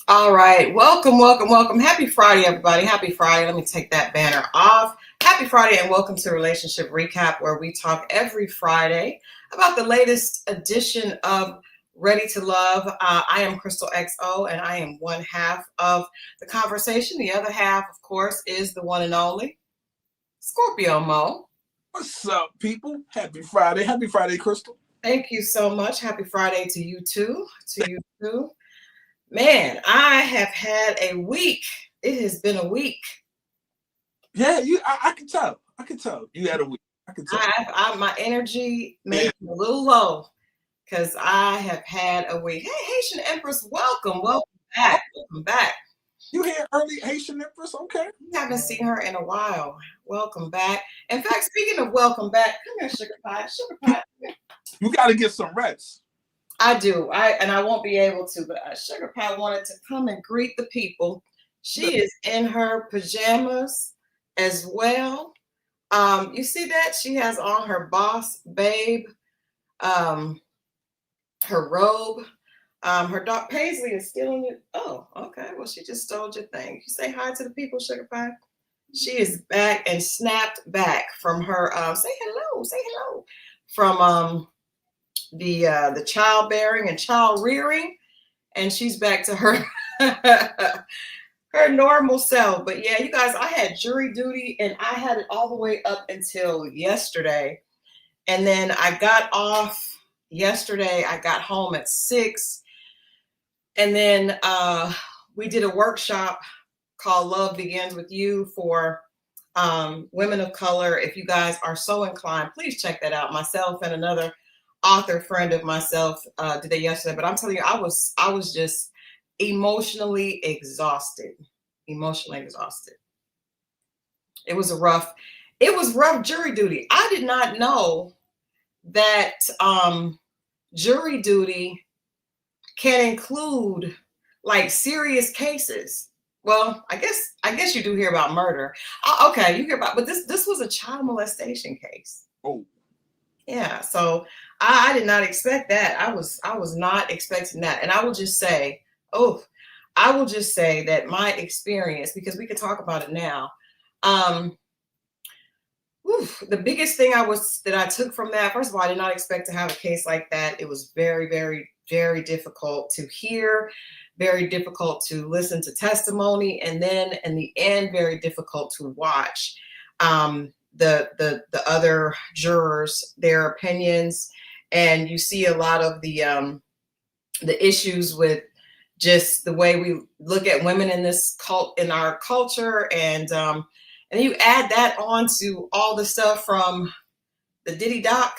All right. Welcome, welcome, welcome. Happy Friday, everybody. Happy Friday. Let me take that banner off. Happy Friday and welcome to Relationship Recap, where we talk every Friday about the latest edition of Ready to Love. I am Christal XO, and I am one half of the conversation. The other half, of course, is the one and only Scorpio Moe. What's up, people? Happy Friday. Happy Friday, Christal. Thank you so much. Happy Friday to you too. To you too. Man, I have had a week. It has been a week. Yeah, I can tell. I can tell. You had a week. I can tell. My energy may be a little low because I have had a week. Hey, Haitian Empress, welcome back. Welcome back. You here early, Haitian Empress? Okay. We haven't seen her in a while. Welcome back. In fact, speaking of welcome back, come here, Sugar Pie. Sugar Pie. You got to get some rest. I do. I won't be able to, but Sugar Pie wanted to come and greet the people. She is in her pajamas as well. You see that? She has on her Boss Babe, her robe. Her dog Paisley is stealing it. Oh, okay. Well, she just stole your thing. You say hi to the people, Sugar Pie. She is back and snapped back from her. Say hello from the childbearing and child rearing, and she's back to her her normal self. But yeah, you guys, I had jury duty and I had it all the way up until yesterday. And then I got off yesterday. I got home at 6. And then we did a workshop called Love Begins With You for women of color. If you guys are so inclined, please check that out. Myself and another author friend of myself did it yesterday. But I'm telling you, I was just emotionally exhausted. It was rough jury duty. I did not know that jury duty can include like serious cases. Well, I guess you do hear about murder. Okay, you hear about, but this was a child molestation case. Oh. Yeah, so I did not expect that. I was not expecting that. And I will just say that my experience, because we could talk about it now. The biggest thing that I took from that, first of all, I did not expect to have a case like that. It was very, very, very difficult to hear, very difficult to listen to testimony, and then in the end, very difficult to watch the other jurors, their opinions, and you see a lot of the issues with just the way we look at women in our culture, and you add that on to all the stuff from the Diddy doc,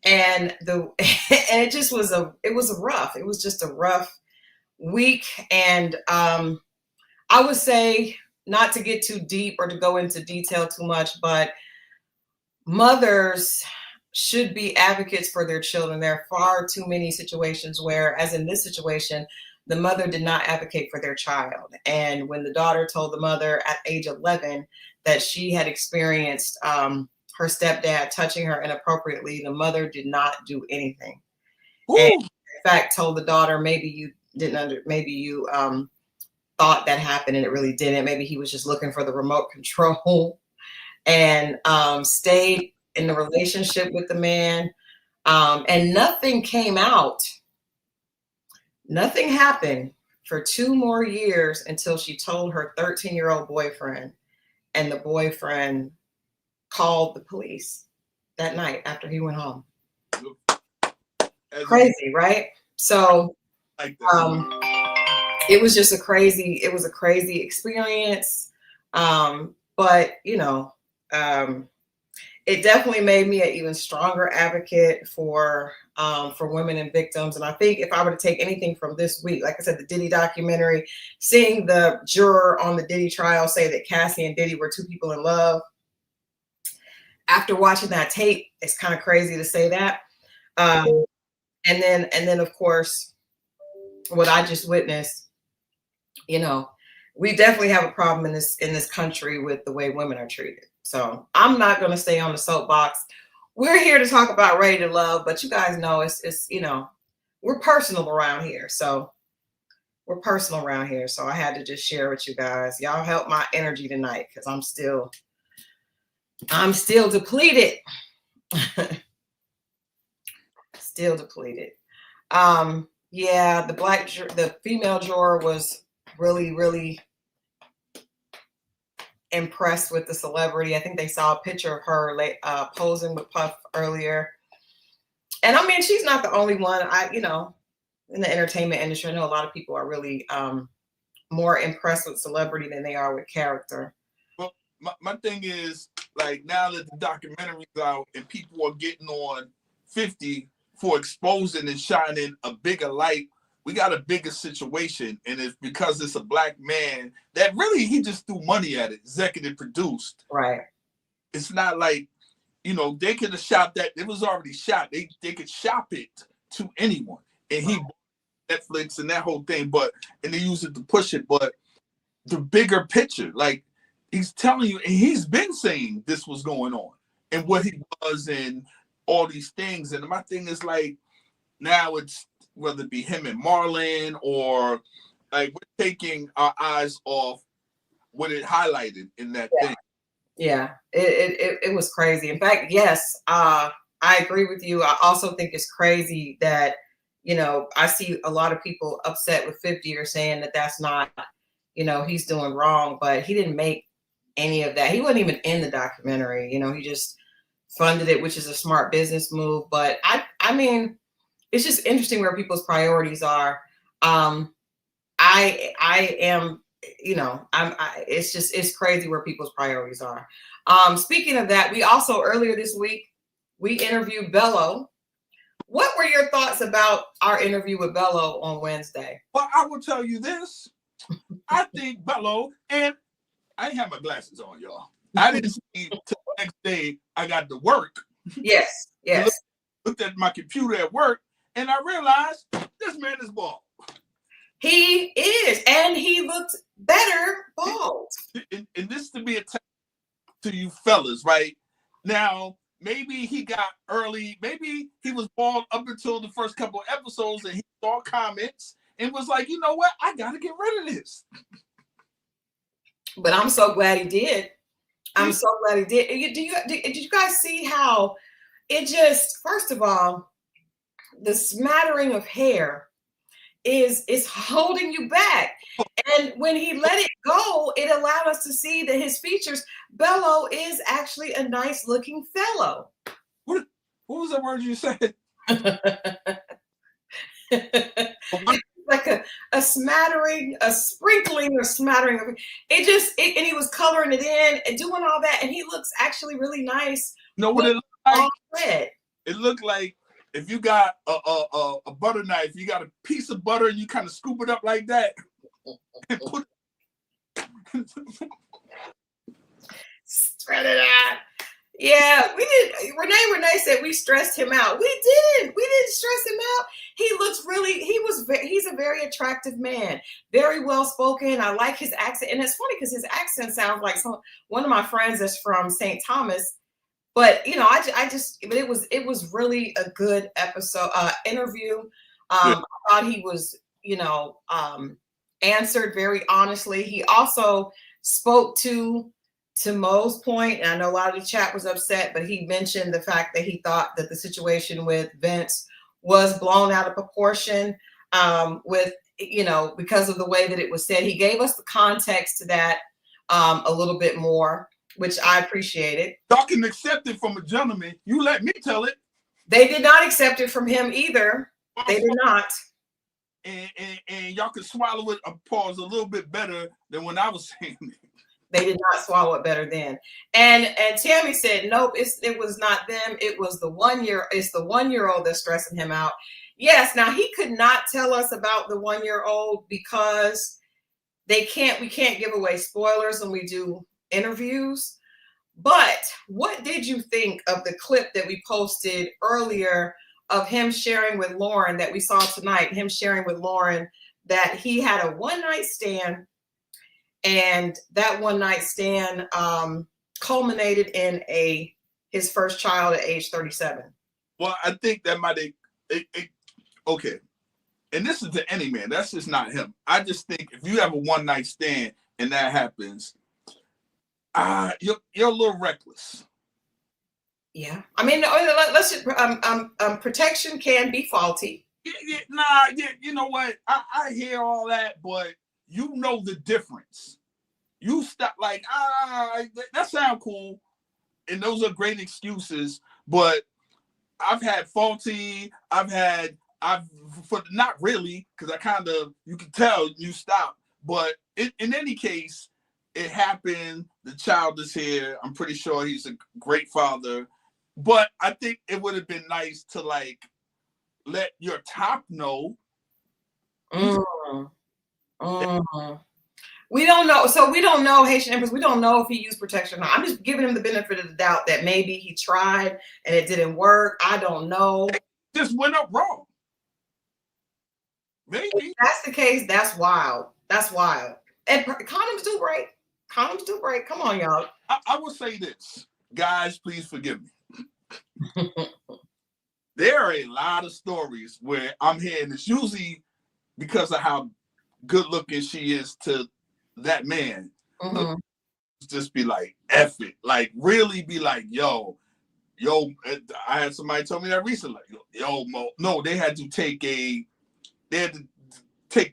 and it just was it was just a rough week, and I would say, not to get too deep or to go into detail too much, but mothers should be advocates for their children. There are far too many situations where, as in this situation, the mother did not advocate for their child. And when the daughter told the mother at age 11 that she had experienced her stepdad touching her inappropriately, the mother did not do anything. Ooh. And in fact, told the daughter, maybe you thought that happened and it really didn't. Maybe he was just looking for the remote control, and stayed in the relationship with the man. And nothing came out. Nothing happened for 2 more years until she told her 13-year-old boyfriend, and the boyfriend called the police that night after he went home. Crazy, right? So it was just a crazy experience. But it definitely made me an even stronger advocate for women and victims. And I think if I were to take anything from this week, like I said, the Diddy documentary, seeing the juror on the Diddy trial say that Cassie and Diddy were 2 people in love. After watching that tape, it's kind of crazy to say that. And then of course, what I just witnessed, we definitely have a problem in this country with the way women are treated. So I'm not going to stay on the soapbox. We're here to talk about Ready to Love, but you guys know it's we're personal around here. So we're personal around here, so I had to just share with you guys. Y'all help my energy tonight because I'm still depleted. Still depleted. Yeah, the female juror was really, really impressed with the celebrity. I think they saw a picture of her posing with Puff earlier. And I mean, she's not the only one. In the entertainment industry, I know a lot of people are really more impressed with celebrity than they are with character. Well, my thing is, like, now that the documentary's out and people are getting on 50 for exposing and shining a bigger light, we got a bigger situation. And it's because it's a black man that really, he just threw money at it, executive produced. Right. It's not like, they could have shot that. It was already shot. They could shop it to anyone. And he bought Netflix and that whole thing, and they use it to push it. But the bigger picture, like, he's telling you, and he's been saying this was going on and what he was and all these things. And my thing is, like, now it's whether it be him and Marlon, or like we're taking our eyes off what it highlighted in that thing. Yeah, it was crazy. In fact, yes, I agree with you. I also think it's crazy that, I see a lot of people upset with 50 or saying that that's not, he's doing wrong, but he didn't make any of that. He wasn't even in the documentary. He just funded it, which is a smart business move. But I mean, it's just interesting where people's priorities are. I am, it's crazy where people's priorities are. Speaking of that, we also earlier this week, we interviewed Bello. What were your thoughts about our interview with Bello on Wednesday? Well, I will tell you this. I think Bello, and I didn't have my glasses on, y'all. I didn't see till the next day I got to work. Yes. Looked at my computer at work, and I realized this man is bald. He is, and he looked better bald. And this to be a test to you fellas, right? Now, maybe he got early, maybe he was bald up until the first couple of episodes, and he saw comments and was like, you know what? I got to get rid of this. But I'm so glad he did. I'm so glad he did. Did you guys see how it just, first of all, the smattering of hair is holding you back. And when he let it go, it allowed us to see that his features, Bello is actually a nice looking fellow. What was that word you said? Like a smattering, a sprinkling or smattering of it. And he was coloring it in and doing all that, and he looks actually really nice. You know what it looked like? Red. It looked like if you got a butter knife, you got a piece of butter and you kind of scoop it up like that and put spread it out. Yeah, we did. Renee said we stressed him out. We didn't stress him out. He looks he's a very attractive man, very well spoken. I like his accent. And it's funny because his accent sounds like one of my friends that's from St. Thomas. But but it was really a good interview. I thought he was, answered very honestly. He also spoke to Moe's point, and I know a lot of the chat was upset, but he mentioned the fact that he thought that the situation with Vince was blown out of proportion because of the way that it was said. He gave us the context to that a little bit more, which I appreciated. Y'all can accept it from a gentleman. You let me tell it. They did not accept it from him either. They did not. And y'all could swallow it, pause, a little bit better than when I was saying it. They did not swallow it better then. And Tammy said, nope, it was not them. It was the 1-year-old that's stressing him out. Yes. Now he could not tell us about the 1-year-old because we can't give away spoilers when we do interviews. But what did you think of the clip that we posted earlier of him sharing with Lauren that we saw tonight, him sharing with Lauren that he had a one-night stand, and that one-night stand culminated in his first child at age 37? Well, I think that might okay. and this is to any man, that's just not him. I just think if you have a one night stand and that happens, you're a little reckless. Yeah, I mean, let's just protection can be faulty. You know what? I hear all that, but you know the difference. You stop like that sound cool, and those are great excuses. But I've had faulty. I've for not really, because I kind of, you can tell you stop. But in any case, it happened. The child is here. I'm pretty sure he's a great father. But I think it would have been nice to like let your top know. We don't know. So we don't know, Haitian Empress. We don't know if he used protection or not. I'm just giving him the benefit of the doubt that maybe he tried and it didn't work. I don't know. It just went up wrong. Maybe. If that's the case, that's wild. That's wild. And condoms do break. Condoms do break. Come on, y'all. I will say this. Guys, please forgive me. There are a lot of stories where I'm hearing it's usually because of how good looking she is to that man. Just be like, F it. Like, really be like, yo, I had somebody tell me that recently. Like, yo, Mo. No, they had to take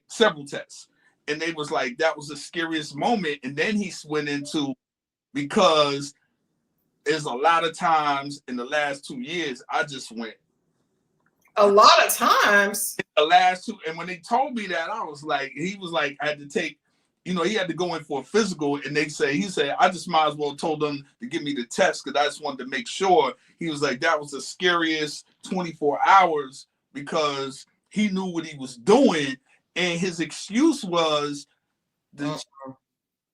several tests. And they was like, that was the scariest moment. And then he went into, because there's a lot of times in the last 2 years, I just went. A lot of times? The last two. And when they told me that, I was like, he was like, I had to take, he had to go in for a physical. And he said, I just might as well told them to give me the test because I just wanted to make sure. He was like, that was the scariest 24 hours because he knew what he was doing. And his excuse was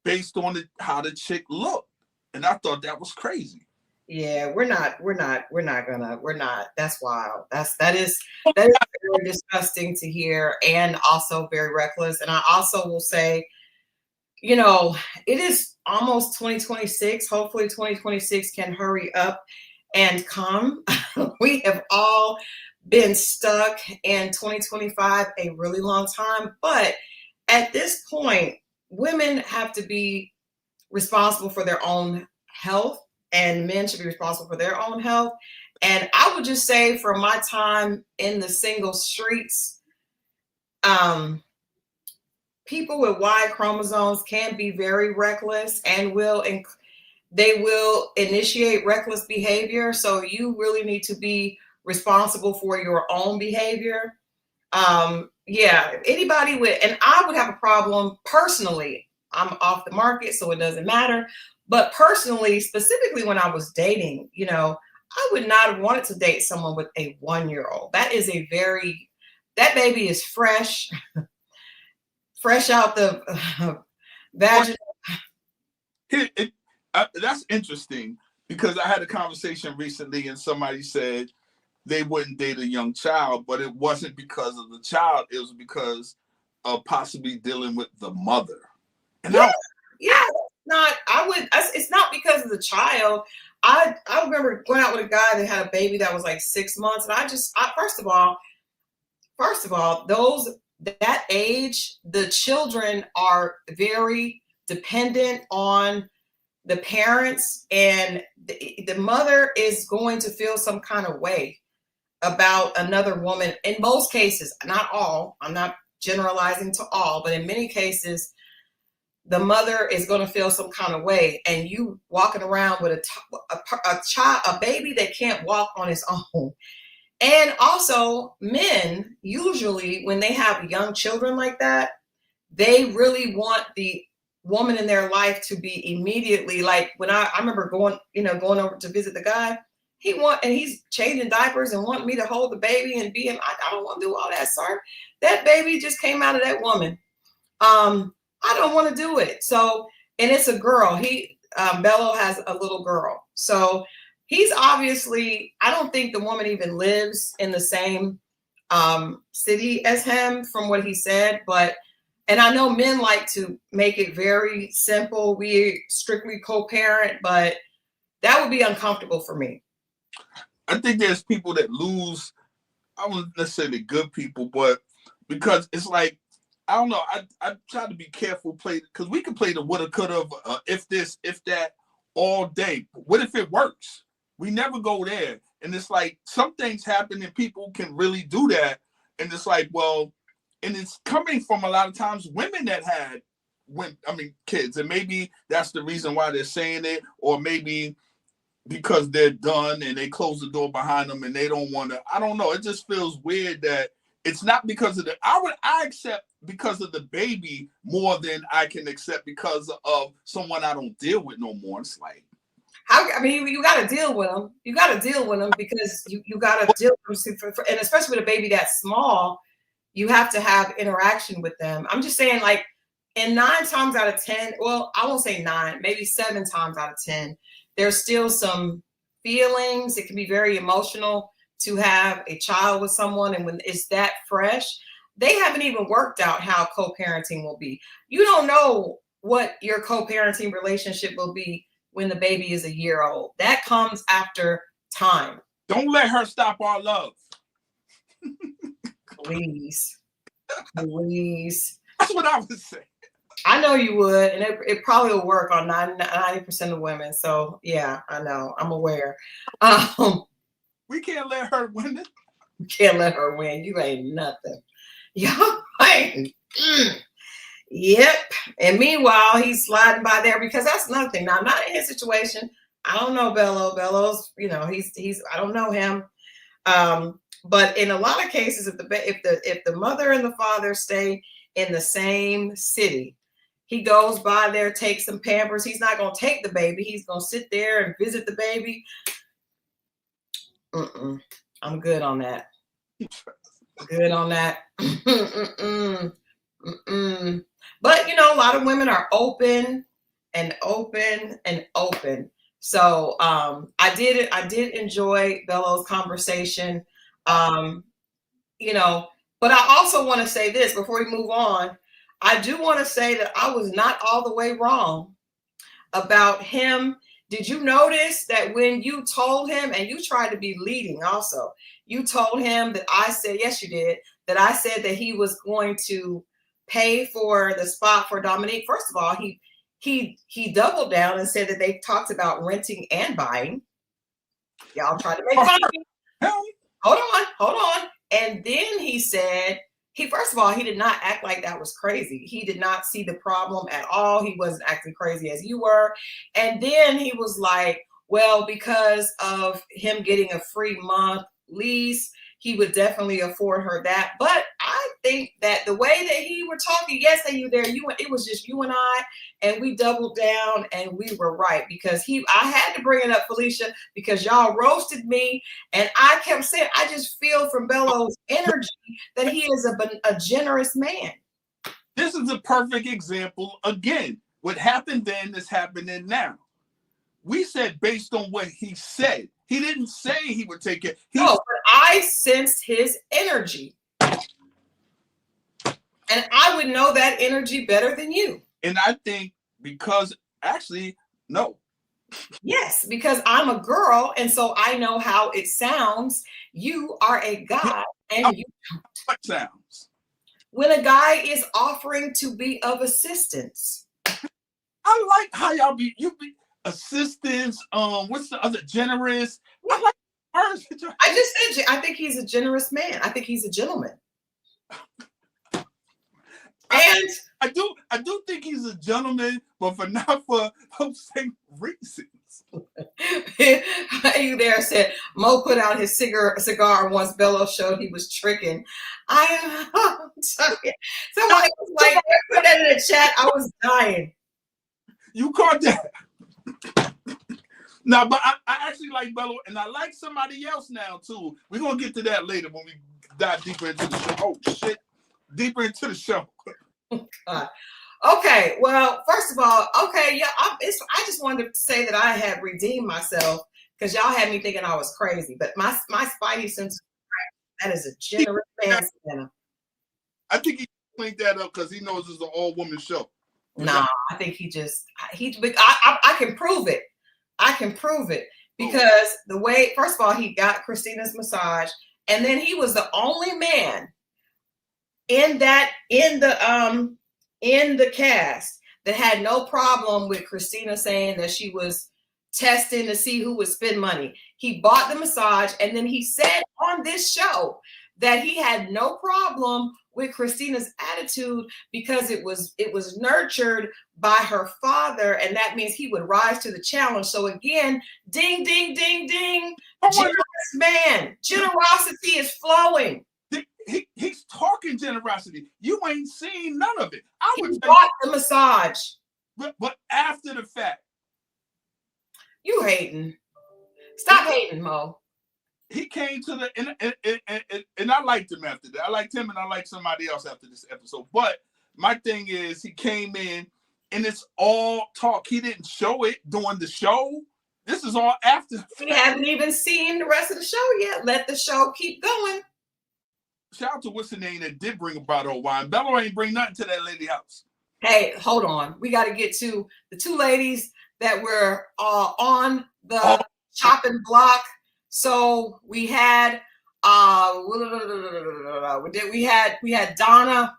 based on how the chick looked. And I thought that was crazy. Yeah, we're not, that's wild. That is very disgusting to hear and also very reckless. And I also will say, it is almost 2026. Hopefully 2026 can hurry up and come. We have all been stuck in 2025 a really long time. But at this point, women have to be responsible for their own health and men should be responsible for their own health. And I would just say from my time in the single streets, people with Y chromosomes can be very reckless and they will initiate reckless behavior. So you really need to be responsible for your own behavior. Anybody and I would have a problem personally. I'm off the market, so it doesn't matter. But personally, specifically when I was dating, I would not have wanted to date someone with a 1-year-old. That baby is fresh out the vagina. That's interesting because I had a conversation recently and somebody said they wouldn't date a young child, but it wasn't because of the child. It was because of possibly dealing with the mother. And it's not because of the child. I remember going out with a guy that had a baby that was like 6 months. And first of all, that age, the children are very dependent on the parents, and the mother is going to feel some kind of way about another woman. In most cases, not all, I'm not generalizing to all, but in many cases, the mother is going to feel some kind of way. And you walking around with a baby that can't walk on its own. And also men, usually when they have young children like that, they really want the woman in their life to be immediately, like when I remember going over to visit the guy, he's changing diapers and wanting me to hold the baby and be him. I don't want to do all that, sir. That baby just came out of that woman. I don't want to do it. So, and it's a girl. Bello has a little girl. So he's obviously, I don't think the woman even lives in the same city as him from what he said. And I know men like to make it very simple. We strictly co-parent, but that would be uncomfortable for me. I think there's people that lose, I wouldn't necessarily good people, but because it's like, I don't know. I try to be careful, play, because we can play the woulda, coulda, if this, if that, all day. But what if it works? We never go there, and it's like some things happen, and people can really do that, and it's like, well, and it's coming from a lot of times women that had, kids, and maybe that's the reason why they're saying it, or maybe because they're done and they close the door behind them and they don't want to. I don't know. It just feels weird that it's not because of I accept because of the baby more than I can accept because of someone I don't deal with no more. It's like, you got to deal with them. You got to deal with them because you got to deal with them, and especially with a baby that small, you have to have interaction with them. I'm just saying, like, and 9 times out of 10, well, I won't say 9, maybe 7 times out of 10, there's still some feelings. It can be very emotional to have a child with someone, and when it's that fresh, they haven't even worked out how co-parenting will be. You don't know what your co-parenting relationship will be when the baby is a year old. That comes after time. Don't let her stop our love. Please. Please. That's what I would say. I know you would, and it probably will work on 90% of women. So yeah, I know. I'm aware. We can't let her win it. You can't let her win. You ain't nothing. Yeah. Yep. And meanwhile, he's sliding by there because that's another thing. Now, I'm not in his situation. I don't know Bello. Bello's, he's I don't know him. But in a lot of cases, if the mother and the father stay in the same city, he goes by there, takes some Pampers. He's not going to take the baby. He's going to sit there and visit the baby. I'm good on that. Good on that. But a lot of women are open and open and open. So I did enjoy Bello's conversation. But I also want to say this before we move on. I do want to say that I was not all the way wrong about him. Did you notice that when you told him, and you tried to be leading also, you told him that I said, yes, you did, that I said that he was going to pay for the spot for Dominique. First of all, he doubled down and said that they talked about renting and buying. Y'all tried to make fun of me. Hold on. And then he said, first of all, he did not act like that was crazy. He did not see the problem at all. He wasn't acting crazy as you were. And then he was like, well, because of him getting a free month lease, he would definitely afford her that. But I think that the way that he were talking, yes, it was just you and I, and we doubled down and we were right, because I had to bring it up, Felicia, because y'all roasted me, and I kept saying, I just feel from Bello's energy that he is a generous man. This is a perfect example. Again, what happened then is happening now. We said based on what he said. He didn't say he would take it. No, but I sensed his energy. And I would know that energy better than you. And I think no. Yes, because I'm a girl, and so I know how it sounds. You are a guy, and you don't. What sounds? When a guy is offering to be of assistance. I like how y'all be assistance. What's the other? Generous. I like hers. I just said I think he's a generous man. I think he's a gentleman. And I do think he's a gentleman, but not for those same reasons. You there said Mo put out his cigar once Bello showed he was tricking. I am sorry. Somebody was like, put that in the chat. I was dying. You caught that. No, but I actually like Bello, and I like somebody else now too. We're gonna get to that later when we dive deeper into the show. Oh shit, deeper into the show. Okay, well, first of all, yeah, I just wanted to say that I had redeemed myself, because y'all had me thinking I was crazy, but my spidey sense, that is a generous man. I think he cleaned that up because he knows it's an all-woman show. Nah, I think I can prove it. I can prove it because the way, first of all, he got Christina's massage, and then he was the only man in the cast that had no problem with Christina saying that she was testing to see who would spend money. He bought the massage, and then he said on this show that he had no problem with Christina's attitude because it was nurtured by her father, and that means he would rise to the challenge. So again, ding, ding, ding, ding. Generous man, generosity is flowing. He's talking generosity. You ain't seen none of it. He bought the massage. But after the fact. You hating. Stop hating, Mo. He came to the and I liked him after that. I liked him and I liked somebody else after this episode. But my thing is he came in and it's all talk. He didn't show it during the show. This is all after. We haven't even seen the rest of the show yet. Let the show keep going. Shout out to what's the name that did bring a bottle of wine. Bello ain't bring nothing to that lady house. Hey, hold on. We got to get to the two ladies that were on the chopping block. So we had we had Donna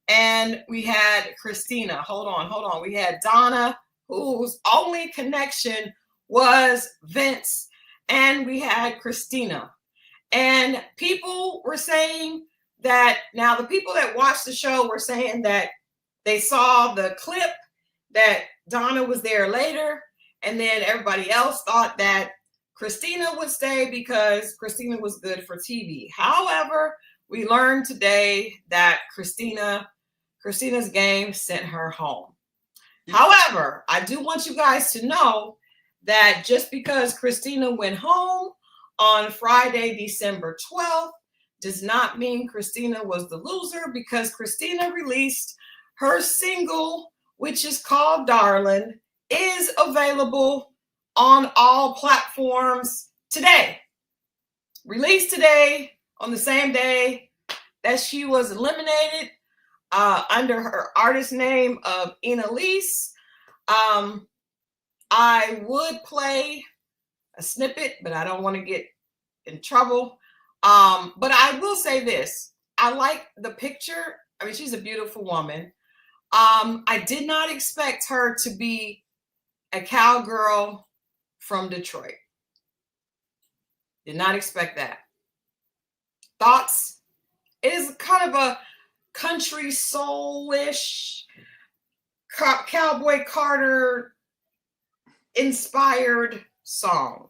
and we had Christina. Hold on. We had Donna, whose only connection was Vince, and we had Christina. And people were saying that now the people that watched the show were saying that they saw the clip that Donna was there later, and then everybody else thought that Christina would stay because Christina was good for TV. However, we learned today that Christina's game sent her home. However, I do want you guys to know that just because Christina went home on Friday, December 12th, does not mean Christina was the loser, because Christina released her single, which is called Darling, is available on all platforms today. Released today on the same day that she was eliminated under her artist name of Annalise. I would play a snippet, but I don't want to get in trouble. But I will say this. I like the picture. I mean, she's a beautiful woman. I did not expect her to be a cowgirl from Detroit. Did not expect that. Thoughts? It is kind of a country soul-ish, Cowboy Carter inspired song.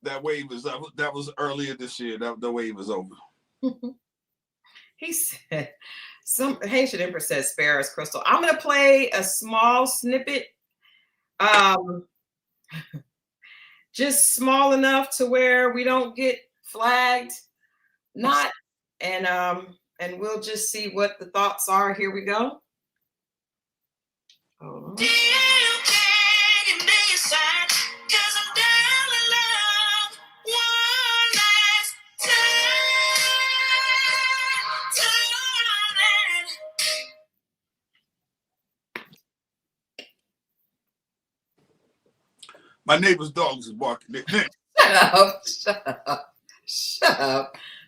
That wave was earlier this year. The wave is over. He said, some Haitian Empress says, spare us, Christal. I'm going to play a small snippet. Just small enough to where we don't get flagged. Not. And we'll just see what the thoughts are. Here we go. Oh. My neighbor's dogs is barking.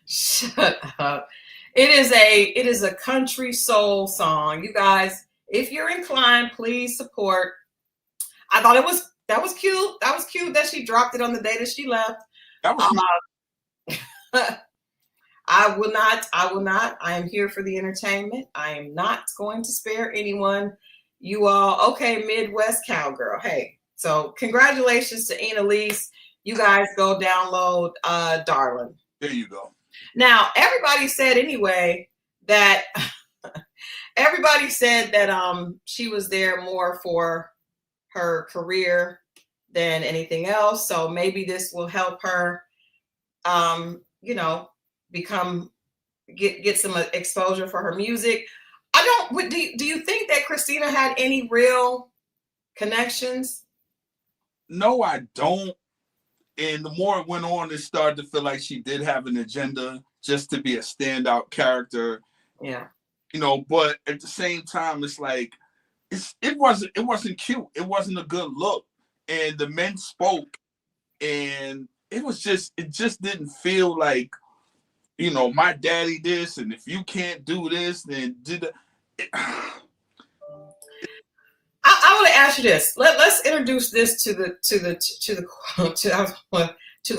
Shut up. It is a country soul song. You guys, if you're inclined, please support. I thought that was cute. That was cute that she dropped it on the day that she left. That was I will not. I am here for the entertainment. I am not going to spare anyone. You all, okay, Midwest cowgirl. Hey, so congratulations to Annalise. You guys go download Darling. There you go. Now, everybody said anyway that she was there more for her career than anything else. So maybe this will help her, get some exposure for her music. Do you think that Christina had any real connections? No, I don't. And the more it went on, it started to feel like she did have an agenda just to be a standout character. Yeah. But at the same time, it's like it wasn't cute. It wasn't a good look. And the men spoke, and it just didn't feel like you know, my daddy this, and if you can't do this, then I want to ask you this. Let's introduce this to the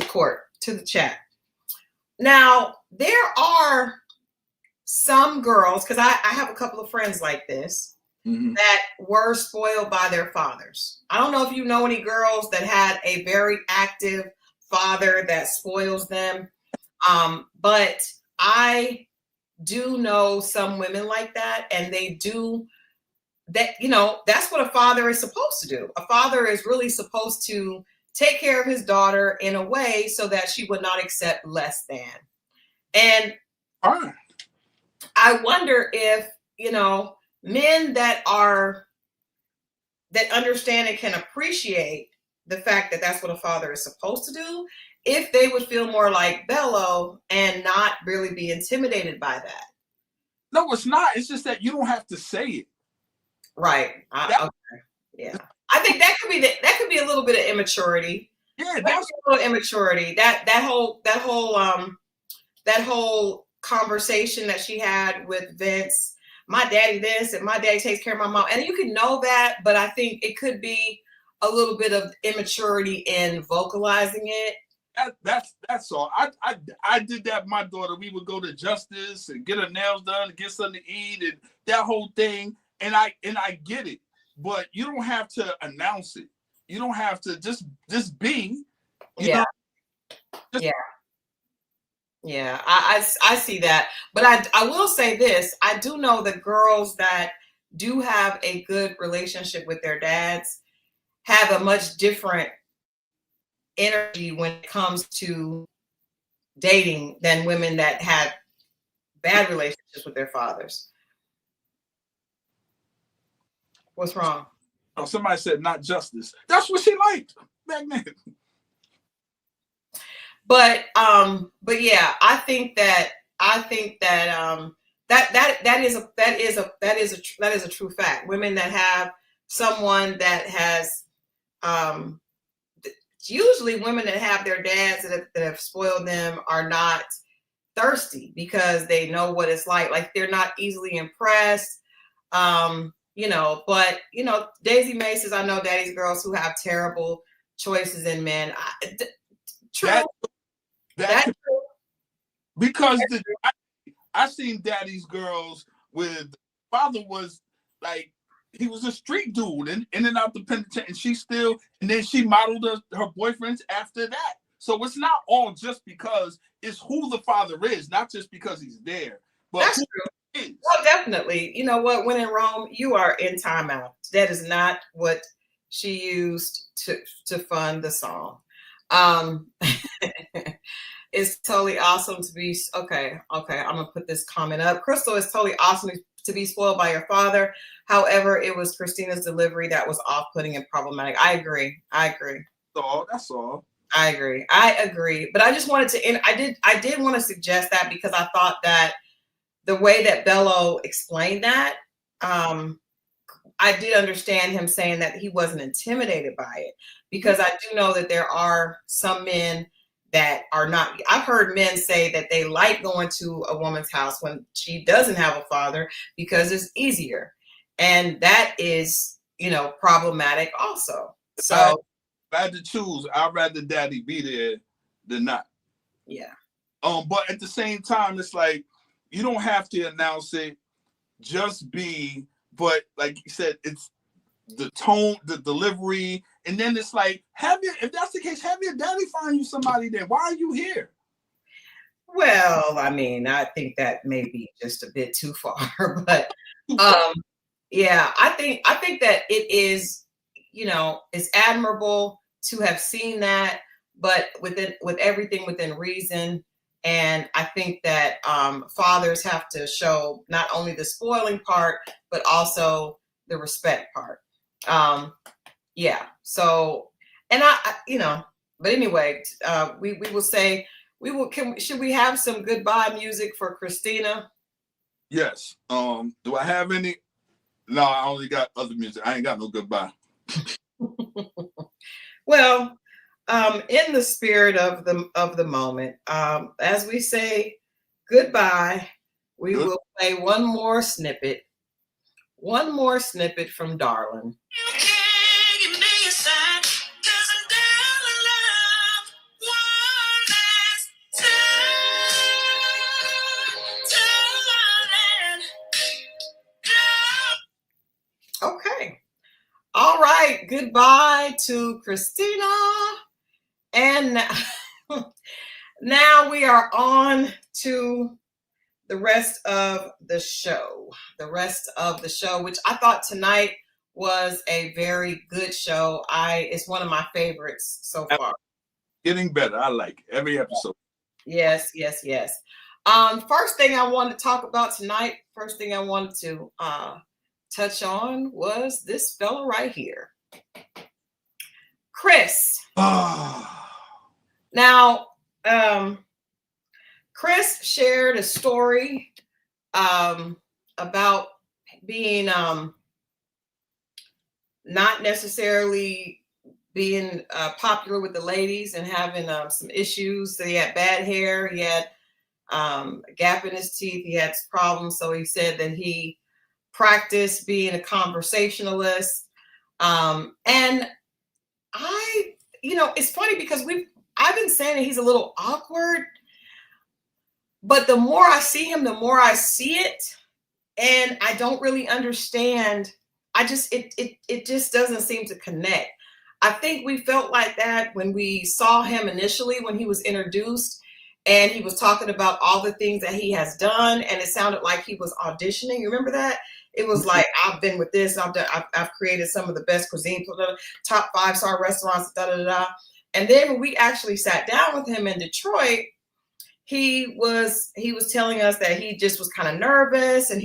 court, to the chat. Now, there are some girls, because I have a couple of friends like this, that were spoiled by their fathers. I don't know if you know any girls that had a very active father that spoils them, but I do know some women like that, and they do that. You know, that's what a father is supposed to do. A father is really supposed to take care of his daughter in a way so that she would not accept less than. And I wonder if, you know, men that understand and can appreciate the fact that that's what a father is supposed to do, if they would feel more like Bello and not really be intimidated by that. No, it's not. It's just that you don't have to say it. Right. Okay. Yeah. I think that could be a little bit of immaturity. Yeah, that's a little immaturity. That whole conversation that she had with Vince. My daddy this, and my daddy takes care of my mom. And you can know that, but I think it could be a little bit of immaturity in vocalizing it. That's all. I did that with my daughter. We would go to Justice and get her nails done and get something to eat and that whole thing. And I get it, but you don't have to announce it. You don't have to just be. Yeah. Yeah, I see that. But I will say this. I do know that girls that do have a good relationship with their dads have a much different energy when it comes to dating than women that had bad relationships with their fathers. What's wrong? Oh, somebody said not Justice. That's what she liked back then. But yeah, I think that is a true fact. Women that have someone that has, usually women that have their dads that have spoiled them are not thirsty because they know what it's like. Like, they're not easily impressed. You know, but you know, Daisy May says, I know daddy's girls who have terrible choices in men. True. That's true. Because I seen daddy's girls with father was like, he was a street dude and in and out the penitentiary, and then she modeled her boyfriends after that. So it's not all just because, it's who the father is, not just because he's there. But that's true. Well, definitely. You know what? When in Rome, you are in timeout. That is not what she used to fund the song. It's totally awesome to be okay. I'm gonna put this comment up. Christal, is totally awesome to be spoiled by your father. However, it was Christina's delivery that was off-putting and problematic. I agree. That's all. I agree. But I just wanted to I did want to suggest that because I thought that the way that Bello explained that, I did understand him saying that he wasn't intimidated by it, because I do know that there are some men that are not. I've heard men say that they like going to a woman's house when she doesn't have a father because it's easier. And that is, you know, problematic also. So if I had to choose, I'd rather daddy be there than not. Yeah. But at the same time, it's like, you don't have to announce it, just be. But like you said, it's the tone, the delivery, and then it's like, if that's the case, have your daddy find you somebody there. Why are you here? Well, I mean, I think that may be just a bit too far, but yeah, I think that it is, you know, it's admirable to have seen that, but with everything within reason. And I think that fathers have to show not only the spoiling part, but also the respect part. Yeah. So, and you know, but anyway, we will say, should we have some goodbye music for Christina? Yes. Do I have any? No, I only got other music. I ain't got no goodbye. Well, in the spirit of the moment, as we say, Goodbye. We Good. will play one more snippet. One more snippet from Darlin'. You can't give me a sign, 'cause I'm down in love one last time. Okay. All right. Goodbye to Christina. And now we are on to the rest of the show. The rest of the show, which I thought tonight was a very good show. It's one of my favorites so far. Getting better. I like every episode. Yes, yes, yes. First thing I wanted to talk about tonight, first thing I wanted to touch on was this fella right here. Chris. Now, Chris shared a story about being not necessarily being popular with the ladies and having some issues. So he had bad hair, he had a gap in his teeth, he had problems. So he said that he practiced being a conversationalist. And it's funny because I've been saying that he's a little awkward, but the more I see him, the more I see it. And I don't really understand. It just doesn't seem to connect. I think we felt like that when we saw him initially, when he was introduced and he was talking about all the things that he has done. And it sounded like he was auditioning. You remember that? It was like, I've been with this. I've created some of the best cuisine, top 5-star restaurants, da, da, da. And then when we actually sat down with him in Detroit, he was telling us that he just was kind of nervous, and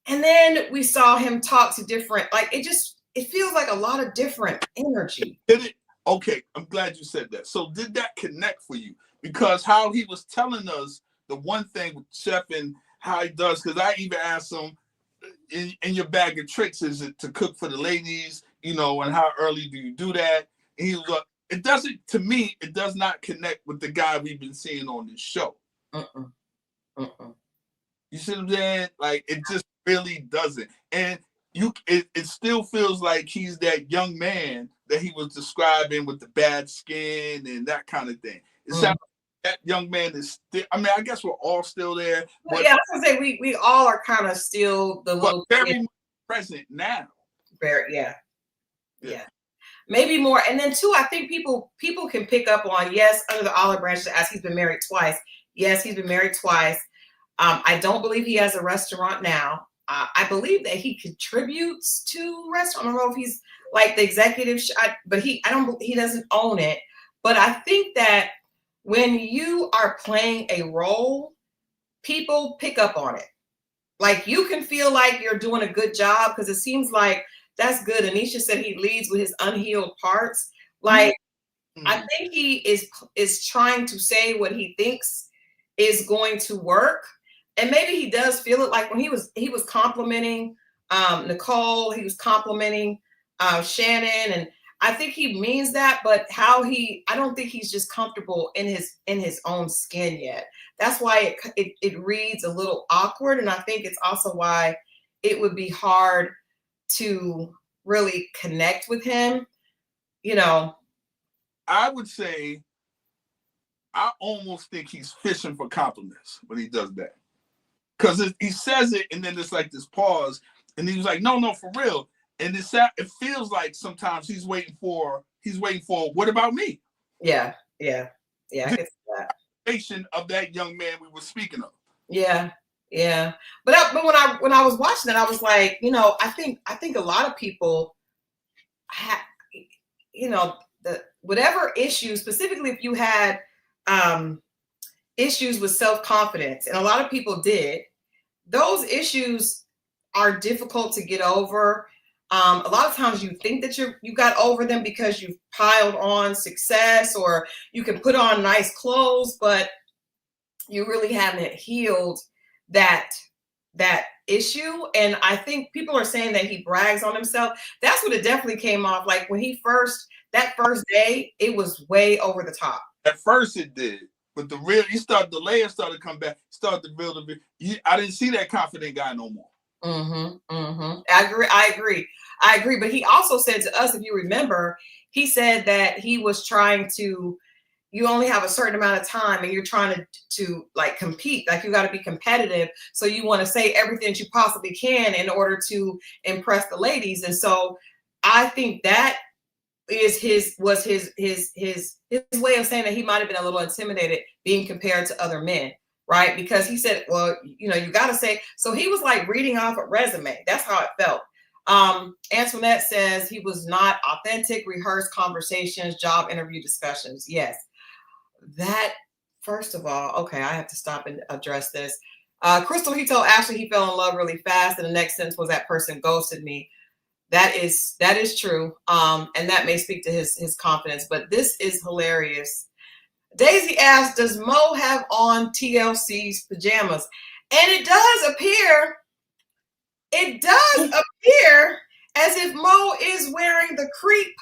then we saw him talk to different, like it feels like a lot of different energy. Did it? Okay, I'm glad you said that. So did that connect for you? Because how he was telling us the one thing with Chef and how he does, because I even asked him, in your bag of tricks, is it to cook for the ladies, and how early do you do that? And he was like, it doesn't, to me, it does not connect with the guy we've been seeing on this show. You see what I'm saying? Like, it just really doesn't. And it still feels like he's that young man that he was describing with the bad skin and that kind of thing. It sounds like that young man is still, I guess we're all still there. But yeah, I was gonna say we all are kind of still the little very much present now. Very, yeah. Maybe more. And then too, I think people can pick up on, yes, under the olive branch, as he's been married twice. Yes, he's been married twice. I don't believe he has a restaurant now. I believe that he contributes to restaurant. I don't know if he's like the executive, but he doesn't own it. But I think that when you are playing a role, people pick up on it. Like, you can feel like you're doing a good job because it seems like that's good. Anisha said he leads with his unhealed parts. Like, I think he is trying to say what he thinks is going to work. And maybe he does feel it. Like when he was complimenting Nicole, he was complimenting Shannon, and I think he means that. But I don't think he's just comfortable in his own skin yet. That's why it reads a little awkward, and I think it's also why it would be hard to really connect with him. I would say I almost think he's fishing for compliments when he does that. Because he says it, and then it's like this pause, and he was like, "No, for real." And it feels like sometimes he's waiting for what about me? Yeah. I can see that. Of that young man we were speaking of. Yeah. But when I was watching it, I was like, I think a lot of people have, the whatever issues, specifically if you had issues with self-confidence, and a lot of people did, those issues are difficult to get over. A lot of times you think that you got over them because you've piled on success, or you can put on nice clothes, but you really haven't healed that issue. And I think people are saying that he brags on himself. That's what it definitely came off like when that first day, it was way over the top. At first it did. But the layers started to come back, started to build a bit. I didn't see that confident guy no more. I agree. But he also said to us, if you remember, he said that he was trying to, you only have a certain amount of time and you're trying to like compete, like you got to be competitive. So you want to say everything that you possibly can in order to impress the ladies. And so I think that is his way of saying that he might have been a little intimidated being compared to other men, right? Because he said, well, you got to say, so he was like reading off a resume. That's how it felt. Antoinette says he was not authentic, rehearsed conversations, job interview discussions. Yes, that, first of all, okay, I have to stop and address this. Christal, he told Ashley he fell in love really fast, and the next sentence was, that person ghosted me. That is true. And that may speak to his confidence, but this is hilarious. Daisy asks, does Mo have on TLC's pajamas? And it does appear as if Mo is wearing the creep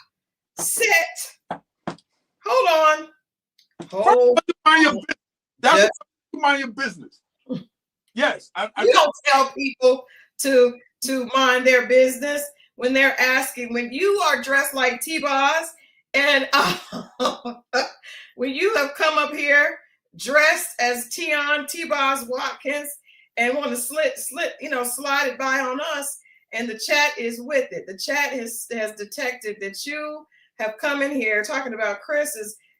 set. Hold on. That's mind your business. Yes. You don't tell people to mind their business when they're asking, when you are dressed like T-Boz and when you have come up here dressed as T-Boz Watkins and want to slide it by on us, and the chat is with it. The chat has detected that you have come in here talking about Chris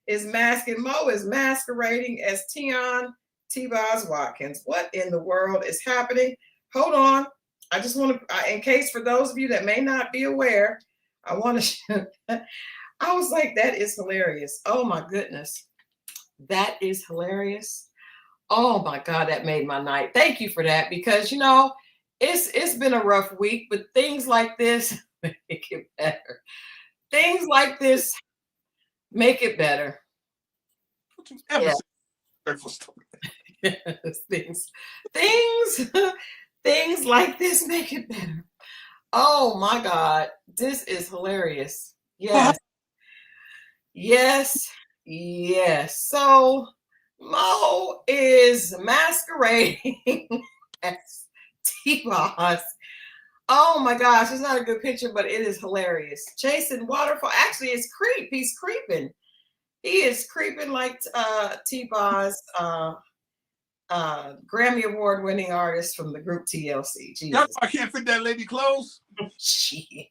is masking, Mo is masquerading as T-Boz Watkins. What in the world is happening? Hold on. I just want to, in case for those of you that may not be aware, I want to, I was like, that is hilarious. Oh my goodness. That is hilarious. Oh my God, that made my night. Thank you for that, because it's been a rough week, but things like this make it better. Things like this make it better. Yes, things like this make it better. Oh my God, this is hilarious. Yes. So Mo is masquerading as T-Boz. Oh my gosh, it's not a good picture, but it is hilarious. Chasing waterfall. Actually, it's creep. He's creeping. He is creeping like T-Boz, Grammy Award winning artist from the group TLC. Jesus. I can't fit that lady clothes. Shit.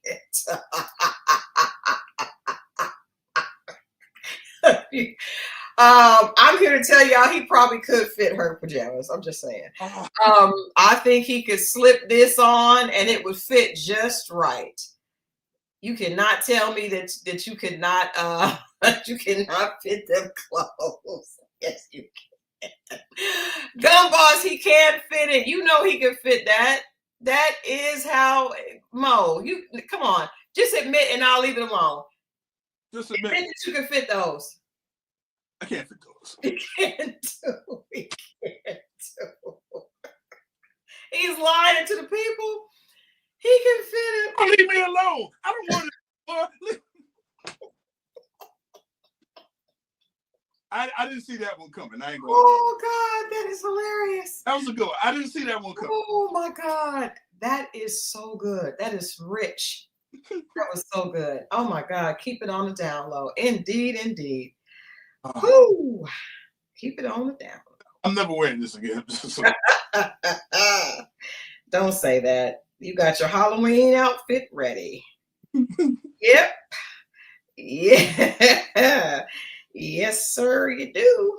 I'm here to tell y'all he probably could fit her pajamas. I'm just saying. I think he could slip this on and it would fit just right. You cannot tell me that you could not you cannot fit them clothes. Yes, you can. Gumboss, he can't fit it. You know he can fit that. That is how Mo. You come on, just admit and I'll leave it alone. Just admit that you can fit those. I can't fit those. He can't do. He's lying to the people. He can fit it. Oh, leave me alone. I don't want it. I didn't see that one coming. I ain't going. Oh God, that is hilarious. That was a good one. I didn't see that one coming. Oh my God, that is so good. That is rich. That was so good. Oh my God, keep it on the down low. Indeed. Whoo, keep it on the down low. I'm never wearing this again. Don't say that. You got your Halloween outfit ready. Yep. Yeah. Yes, sir, you do.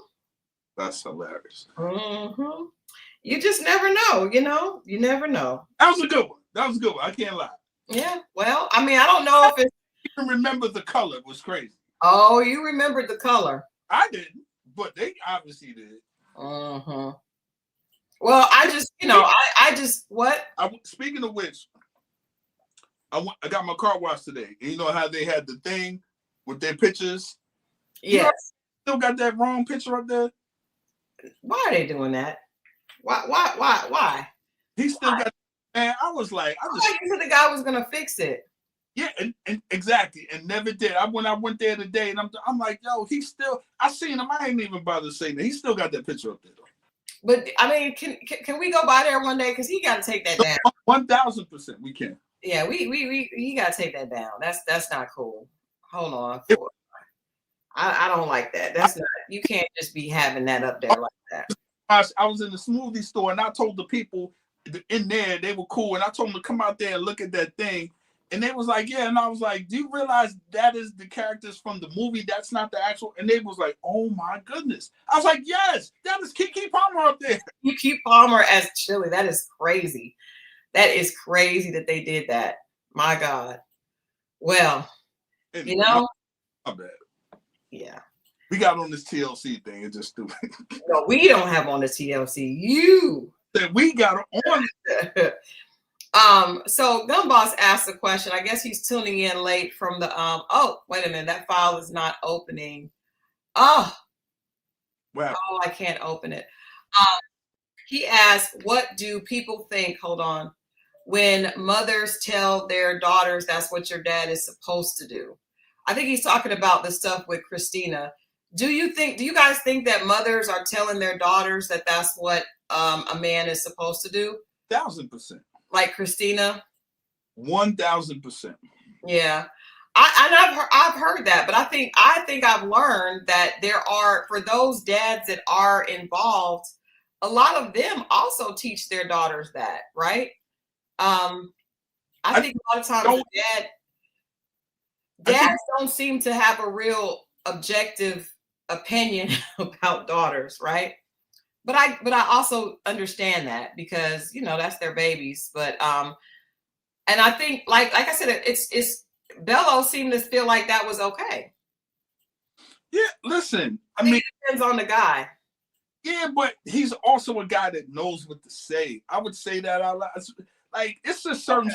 That's hilarious. Mm-hmm. You just never know, You never know. That was a good one. I can't lie. Yeah. Well, I mean, I don't know if it's... I even remember the color. It was crazy. Oh, you remembered the color. I didn't, but they obviously did. Mm-hmm. Well, I just, I just, what? Speaking of which, I got my car washed today. And you know how they had the thing with their pictures? Yes. Still got that wrong picture up there? Why are they doing that? Why? He still got, man, I was like, I thought you said the guy was going to fix it. Yeah, and exactly, and never did. When I went there today, and I'm like, yo, he's still. I seen him. I ain't even bothered saying that. He still got that picture up there though. But I mean, can we go by there one day? Because he got to take that down. 1000% we can. Yeah, we he got to take that down. That's not cool. Hold on. I don't like that. That's not. You can't just be having that up there like that. I was in the smoothie store and I told the people in there, they were cool, and I told them to come out there and look at that thing. And they was like, yeah. And I was like, do you realize that is the characters from the movie? That's not the actual. And they was like, oh my goodness. I was like, yes, that is Keke Palmer up there. Keke Palmer as Chili. That is crazy. That is crazy that they did that. My God. Well, anyway, you know. My bad. Yeah. We got on this TLC thing. It's just stupid. No, we don't have on the TLC. You. That we got on. So Gumboss asked a question. I guess he's tuning in late from the oh, wait a minute, that file is not opening. Oh, wow. Oh, I can't open it. He asked, what do people think? Hold on. When mothers tell their daughters that's what your dad is supposed to do. I think he's talking about the stuff with Christina. Do you guys think that mothers are telling their daughters that that's what a man is supposed to do? 1000%. Like Christina? 1000%. Yeah. I've heard that, but I think I've learned that there are, for those dads that are involved, a lot of them also teach their daughters that, right? I think a lot of times dads don't seem to have a real objective opinion about daughters, right? But I also understand that because, you know, that's their babies. But and I think like I said, it's Bello seemed to feel like that was okay. Yeah, listen, I mean, it depends on the guy. Yeah, but he's also a guy that knows what to say. I would say that out loud. Like, it's a certain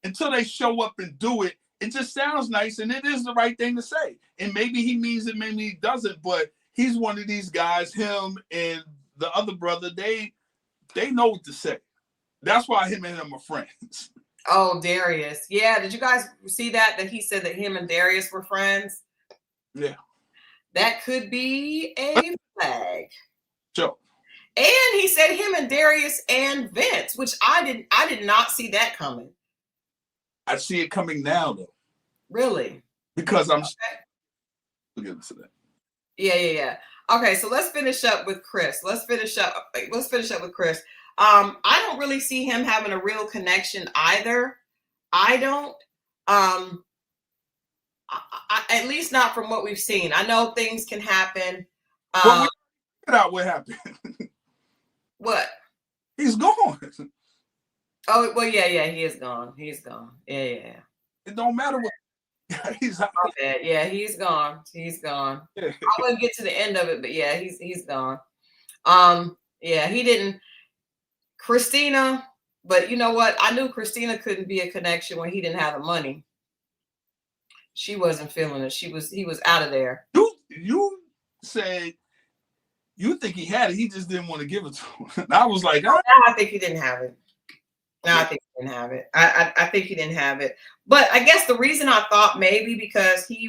until they show up and do it, it just sounds nice and it is the right thing to say. And maybe he means it, maybe he doesn't, but he's one of these guys, him and the other brother, they know what to say. That's why him and him are friends. Oh, Darius. Yeah, did you guys see that he said that him and Darius were friends? Yeah. That could be a flag. Sure. And he said him and Darius and Vince, which I did not see that coming. I see it coming now though. Really? Because I'm We'll get into that. Yeah. Okay, so let's finish up with Chris. Let's finish up with Chris. I don't really see him having a real connection either. I don't. At least not from what we've seen. I know things can happen. Well, we figured out what happened. What? He's gone. Oh, well, yeah, he is gone. He's gone. Yeah. It don't matter what. He's yeah, he's gone. He's gone. I wouldn't get to the end of it, but yeah, he's gone. Yeah, he didn't. Christina, but you know what? I knew Christina couldn't be a connection when he didn't have the money. She wasn't feeling it. He was out of there. You said you think he had it. He just didn't want to give it to him. I was like, now I think he didn't have it. No, I think he didn't have it. I think he didn't have it. But I guess the reason I thought maybe because he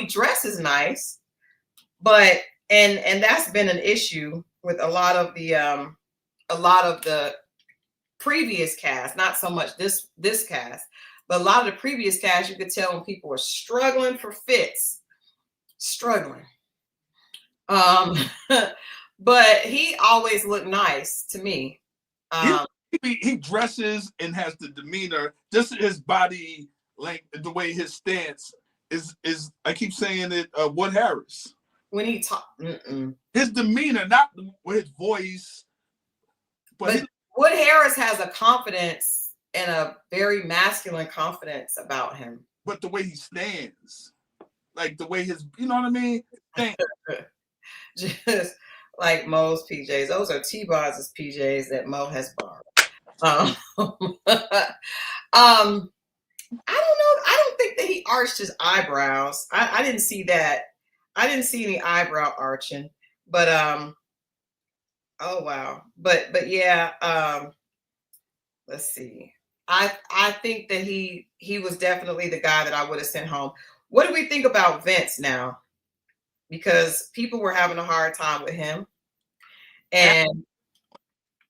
dresses nice, but and that's been an issue with a lot of the previous cast, not so much this cast, but a lot of the previous cast, you could tell when people were struggling for fits. Struggling. But he always looked nice to me. He dresses and has the demeanor, just his body, like the way his stance is. I keep saying it. Wood Harris. When he talk, his demeanor, not his voice, but Wood Harris has a confidence and a very masculine confidence about him. But the way he stands, like the way his, you know what I mean? Just like Moe's PJs. Those are T-Boz's PJs that Moe has borrowed. I don't know. I don't think that he arched his eyebrows. I didn't see that. I didn't see any eyebrow arching. But oh wow. But yeah. Let's see. I think that he was definitely the guy that I would have sent home. What do we think about Vince now? Because people were having a hard time with him. And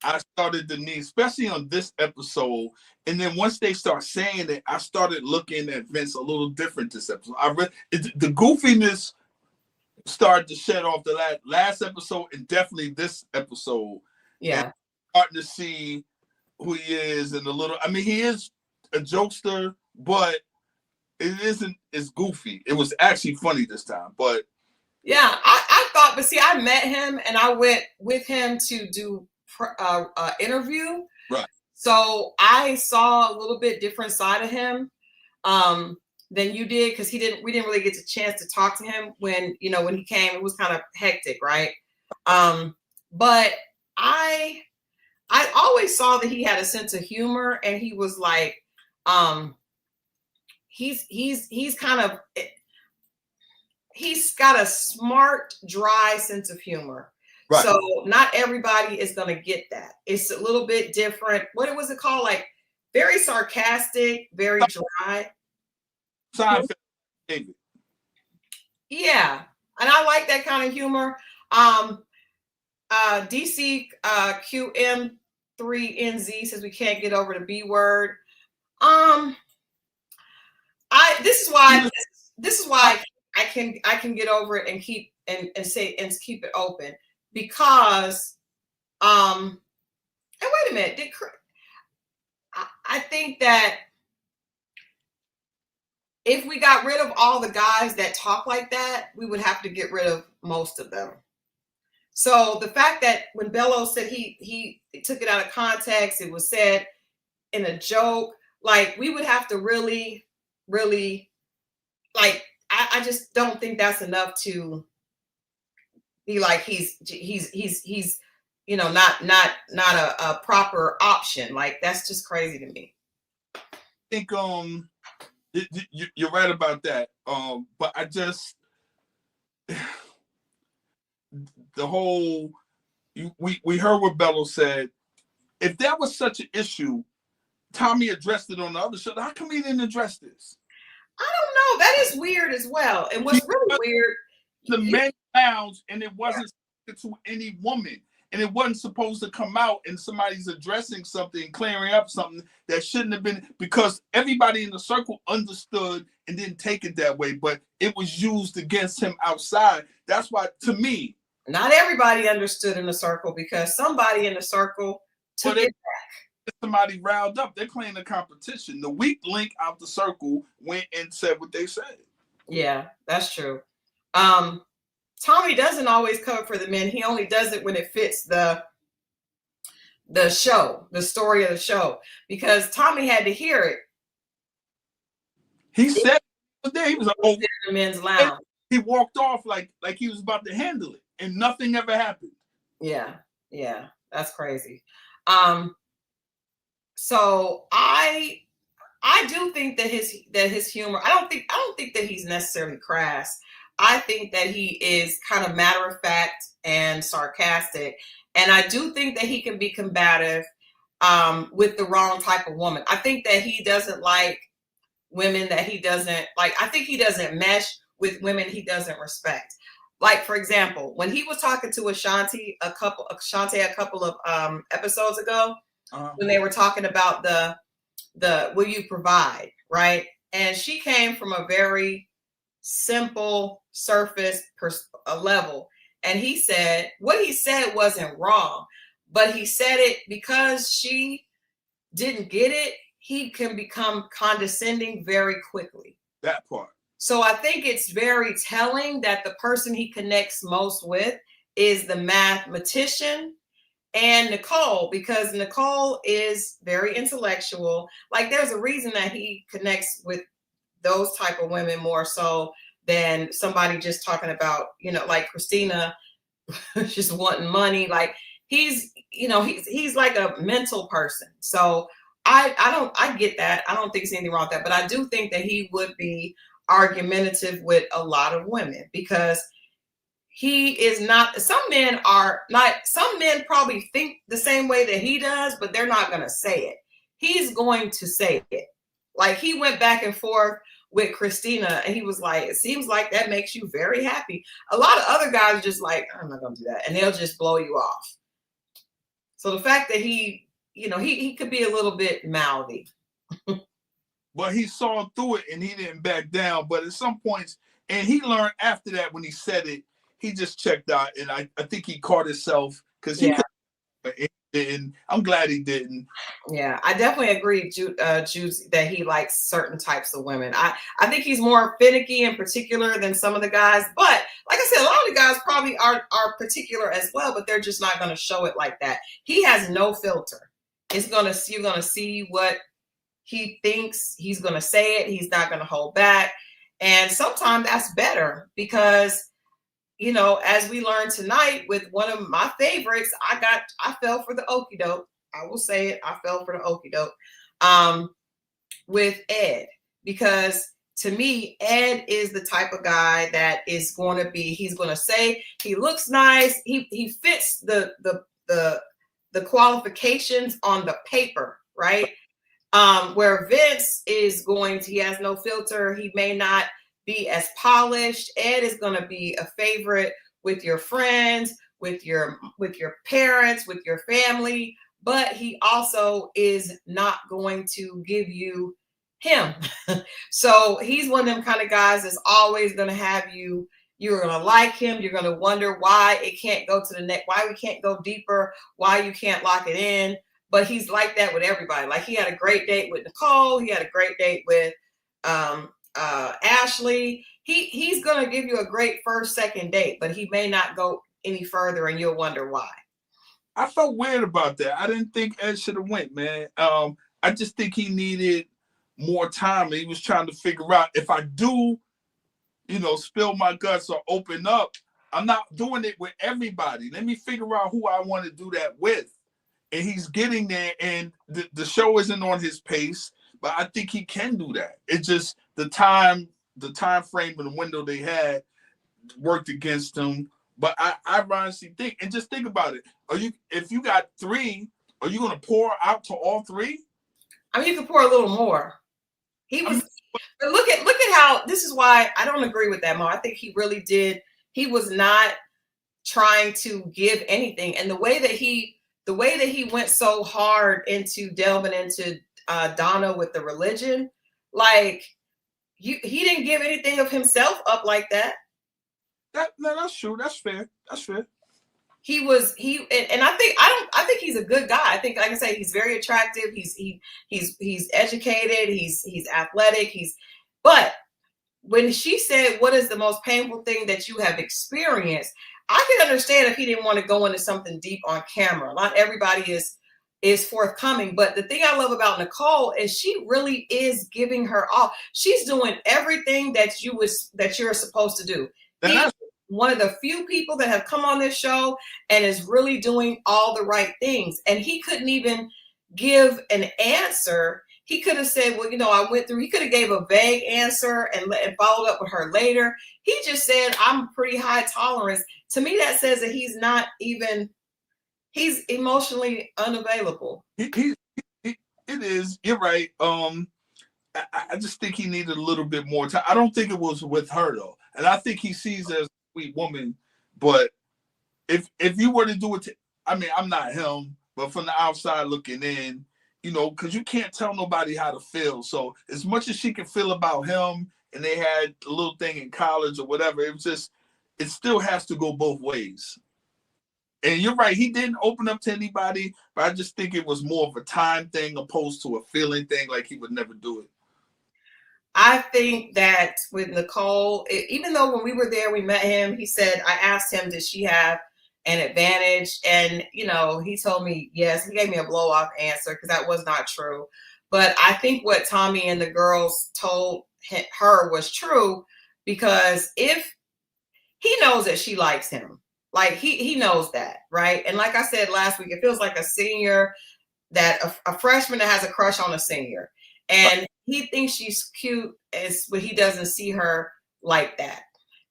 I started to need, especially on this episode. And then once they start saying it, I started looking at Vince a little different this episode. The goofiness started to shed off the last episode and definitely this episode. Yeah. And starting to see who he is and a little, I mean, he is a jokester, but it isn't as goofy. It was actually funny this time, but yeah, I thought, but see, I met him and I went with him to do interview. Right. So I saw a little bit different side of him than you did, because we didn't really get a chance to talk to him when he came. It was kind of hectic, right? But I always saw that he had a sense of humor, and he was like, he's kind of, he's got a smart, dry sense of humor. Right. So not everybody is going to get that. It's a little bit different. What was it called? Like very sarcastic, very dry. Yeah. And I like that kind of humor. DC QM3NZ says we can't get over the B word. This is why I can get over it and keep and keep it open, because and wait a minute, I think that if we got rid of all the guys that talk like that, we would have to get rid of most of them. So the fact that when Bello said he took it out of context, it was said in a joke, like we would have to really like, I just don't think that's enough to be like he's not a proper option. Like that's just crazy to me. I think you're right about that. But I just the whole we heard what Bello said. If that was such an issue, Tommy addressed it on the other show. How come he didn't address this? I don't know. That is weird as well. And what's really weird, the men lounge, and it wasn't to any woman, and it wasn't supposed to come out, and somebody's addressing something, clearing up something that shouldn't have been, because everybody in the circle understood and didn't take it that way, but it was used against him outside. That's why, to me, not everybody understood in the circle, because somebody in the circle took it back. Somebody riled up. They're playing a competition. The weak link out the circle went and said what they said. Yeah, that's true. Tommy doesn't always cover for the men. He only does it when it fits the show, the story of the show, because Tommy had to hear it. He said he was in the men's lounge. He walked off like he was about to handle it, and nothing ever happened. Yeah, that's crazy. So I do think that his humor, I don't think that he's necessarily crass. I think that he is kind of matter of fact and sarcastic. And I do think that he can be combative with the wrong type of woman. I think that he doesn't like women that he doesn't like. I think he doesn't mesh with women he doesn't respect. Like, for example, when he was talking to Ashanti a couple of episodes ago, when they were talking about the will you provide, right? And she came from a very simple surface level. And he said, what he said wasn't wrong, but he said it because she didn't get it. He can become condescending very quickly. That part. So I think it's very telling that the person he connects most with is the mathematician and Nicole, because Nicole is very intellectual. Like, there's a reason that he connects with those type of women more so than somebody just talking about, like Christina, just wanting money. Like he's like a mental person. So I get that. I don't think there's anything wrong with that, but I do think that he would be argumentative with a lot of women, because he is not, some men probably think the same way that he does, but they're not going to say it. he's going to say it. Like, he went back and forth with Christina, and he was like, it seems like that makes you very happy. A lot of other guys are just like, I'm not gonna do that, and they'll just blow you off. So the fact that he, you know, he could be a little bit mouthy. But he saw through it and he didn't back down. But at some points, and he learned after that when he said it, he just checked out. And I think he caught himself because he didn't. I'm glad he didn't. Yeah, I definitely agree, Jude, that he likes certain types of women. I think he's more finicky and particular than some of the guys. But like I said, a lot of the guys probably are particular as well, but they're just not going to show it like that. He has no filter. You're going to see what he thinks. He's going to say it. He's not going to hold back. And sometimes that's better because, you know, as we learned tonight with one of my favorites, I fell for the okie doke. I will say it. I fell for the okie doke with Ed, because to me, Ed is the type of guy that is going to be, he's going to say he looks nice. He fits the qualifications on the paper, right? Where Vince is he has no filter. He may not be as polished. Ed is going to be a favorite with your friends, with your parents, with your family, but he also is not going to give you him. So he's one of them kind of guys that's always going to have you. You're going to like him. You're going to wonder why it can't go to the neck, why we can't go deeper, why you can't lock it in. But he's like that with everybody. Like, he had a great date with Nicole. He had a great date with Ashley. He's going to give you a great first, second date, but he may not go any further, and you'll wonder why. I felt weird about that. I didn't think Ed should have went, man. I just think he needed more time. He was trying to figure out, if I do, you know, spill my guts or open up, I'm not doing it with everybody. Let me figure out who I want to do that with. And he's getting there, and the show isn't on his pace, but I think he can do that. It's just the time frame and the window they had worked against him. But I honestly think, and just think about it. If you got 3, are you going to pour out to all 3? I mean, you could pour a little more. But look at how, this is why I don't agree with that, Mo. I think he really did. He was not trying to give anything. And the way that he went so hard into delving into Donna with the religion, like, he didn't give anything of himself up like that. No, that's true. That's fair. That's fair. I think he's a good guy. I think, like I say, he's very attractive. He's educated. He's athletic. But when she said, "What is the most painful thing that you have experienced?" I can understand if he didn't want to go into something deep on camera. Not everybody is forthcoming. But the thing I love about Nicole is she really is giving her all. She's doing everything that you're supposed to do. He's one of the few people that have come on this show and is really doing all the right things. And he couldn't even give an answer. He could have said, well, you know, he could have gave a vague answer and followed up with her later. He just said, I'm pretty high tolerance. To me, that says that he's emotionally unavailable. It is. You're right. I just think he needed a little bit more time. I don't think it was with her, though. And I think he sees her as a sweet woman. But if you were to do it I mean, I'm not him, but from the outside looking in, you know, because you can't tell nobody how to feel. So as much as she can feel about him, and they had a little thing in college or whatever, it still has to go both ways. And you're right, he didn't open up to anybody, but I just think it was more of a time thing opposed to a feeling thing, like he would never do it. I think that with Nicole, even though when we were there, we met him, he said, I asked him, did she have an advantage? And, you know, he told me, yes. He gave me a blow off answer because that was not true. But I think what Tommy and the girls told her was true, because if he knows that she likes him, like he knows that, right? And like I said last week, it feels like a senior, that a freshman that has a crush on a senior. And he thinks she's cute, but he doesn't see her like that.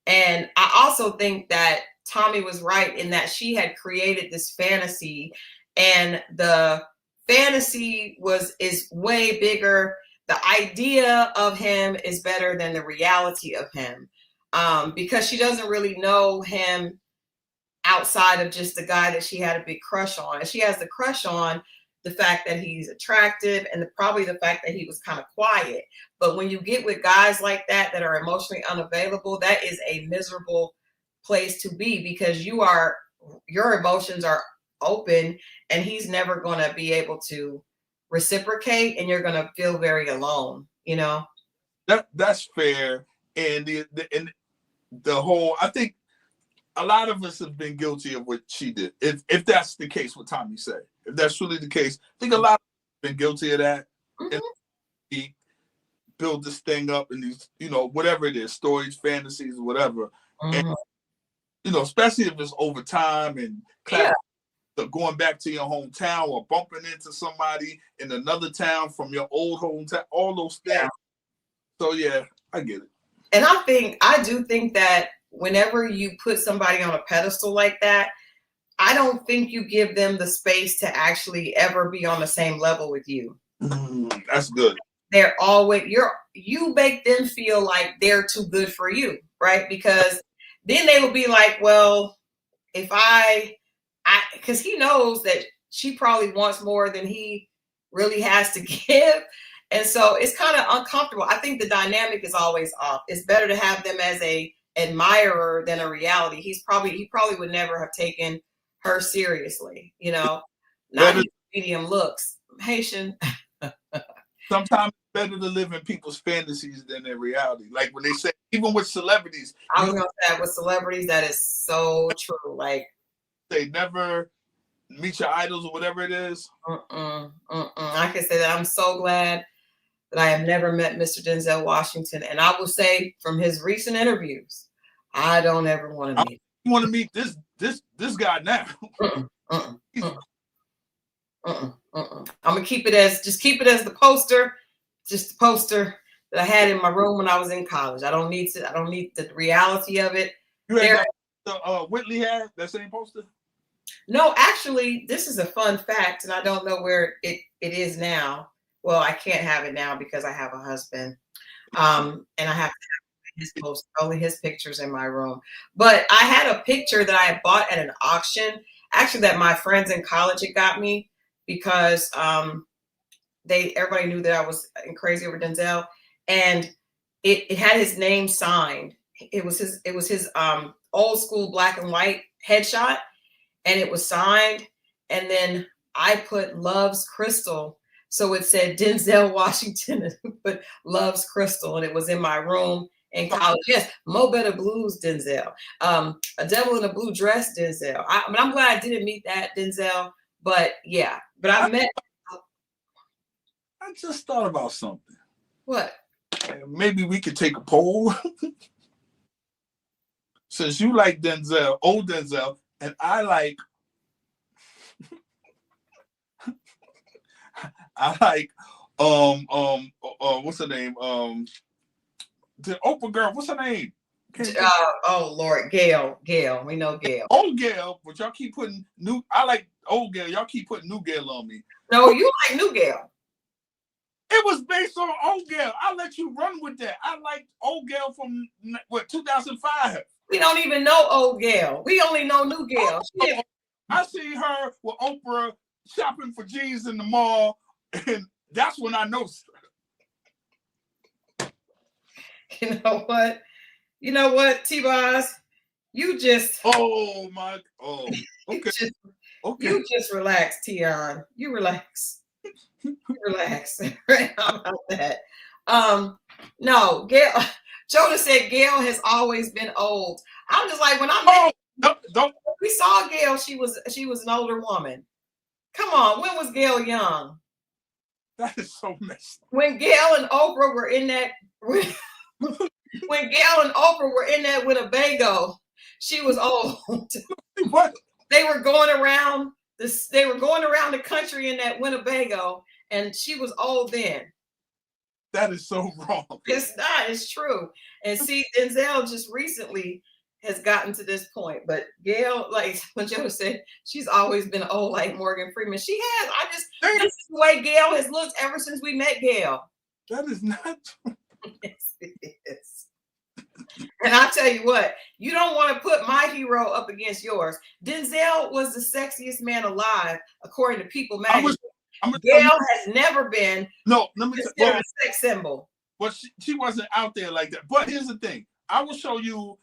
And I also think that Tommy was right in that she had created this fantasy, and the fantasy is way bigger. The idea of him is better than the reality of him, because she doesn't really know him outside of just the guy that she had a big crush on. And she has the crush on the fact that he's attractive and probably the fact that he was kind of quiet. But when you get with guys like that are emotionally unavailable, that is a miserable place to be, because your emotions are open and he's never going to be able to reciprocate, and you're going to feel very alone, you know? That's fair. And the whole, I think a lot of us have been guilty of what she did. If that's the case, what Tommy said, if that's really the case, I think a lot of us have been guilty of that. Mm-hmm. And we build this thing up in these, whatever it is, stories, fantasies, whatever. Mm-hmm. And, especially if it's over time and Yeah. going back to your hometown or bumping into somebody in another town from your old hometown, all those things. Yeah. So yeah, I get it. And I do think that whenever you put somebody on a pedestal like that, I don't think you give them the space to actually ever be on the same level with you. That's good. They're always, you make them feel like they're too good for you, right? Because then they will be like, well, if because he knows that she probably wants more than he really has to give. And so it's kind of uncomfortable. I think the dynamic is always off. It's better to have them as a admirer than a reality. He probably would never have taken her seriously, not his medium looks. Haitian. Sometimes it's better to live in people's fantasies than in reality. Like when they say, even with celebrities. I was gonna say with celebrities, that is so true. Like they never meet your idols or whatever it is. I can say that I'm so glad that I have never met Mr. Denzel Washington. And I will say from his recent interviews, I don't ever want to meet him. You want to meet this guy now. I'm gonna keep it as the poster, just the poster that I had in my room when I was in college. I don't need the reality of it. You had Whitley had that same poster? No, actually, this is a fun fact, and I don't know where it is now. Well, I can't have it now because I have a husband, and I have to have his post, only his pictures in my room. But I had a picture that I had bought at an auction, actually, that my friends in college had got me because everybody knew that I was crazy over Denzel, and it had his name signed. It was his old school black and white headshot, and it was signed. And then I put loves Christal. So it said Denzel Washington, but loves Christal. And it was in my room in college. Yes, Mo Better Blues, Denzel. A Devil in a Blue Dress, Denzel. I'm glad I didn't meet that Denzel, but yeah. But I just thought about something. What? Maybe we could take a poll. Since you like Denzel, old Denzel, and I like what's her name? The Oprah girl, what's her name? Oh Lord, Gail. We know Gail. Old Gail, but y'all keep putting I like old Gail. Y'all keep putting new Gail on me. No, you like new Gail. It was based on old Gail. I'll let you run with that. I like old Gail from 2005. We don't even know old Gail. We only know new Gail. I see her with Oprah shopping for jeans in the mall, and that's when I know. You know what, T-Boz? You just. Oh, okay. You just relax, Tion. You relax. Relax. Right? How about that? No, Gail. Jonah said Gail has always been old. I'm just like, when I met we saw Gail, she was an older woman. Come on, when was Gail young? That is so messed up. When Gail and Oprah were in that when Gail and Oprah were in that Winnebago, she was old. What? They were going around the country in that Winnebago, and she was old then. That is so wrong. It's not. It's true. And see, Denzel just recently has gotten to this point. But Gail, like when Joe said, she's always been old like Morgan Freeman. She has. This is the way Gail has looked ever since we met Gail. That is not true. Yes, it is. And I'll tell you what, you don't want to put my hero up against yours. Denzel was the sexiest man alive, according to People magazine. Gail has never been considered a sex symbol. But she wasn't out there like that. But here's the thing. I will show you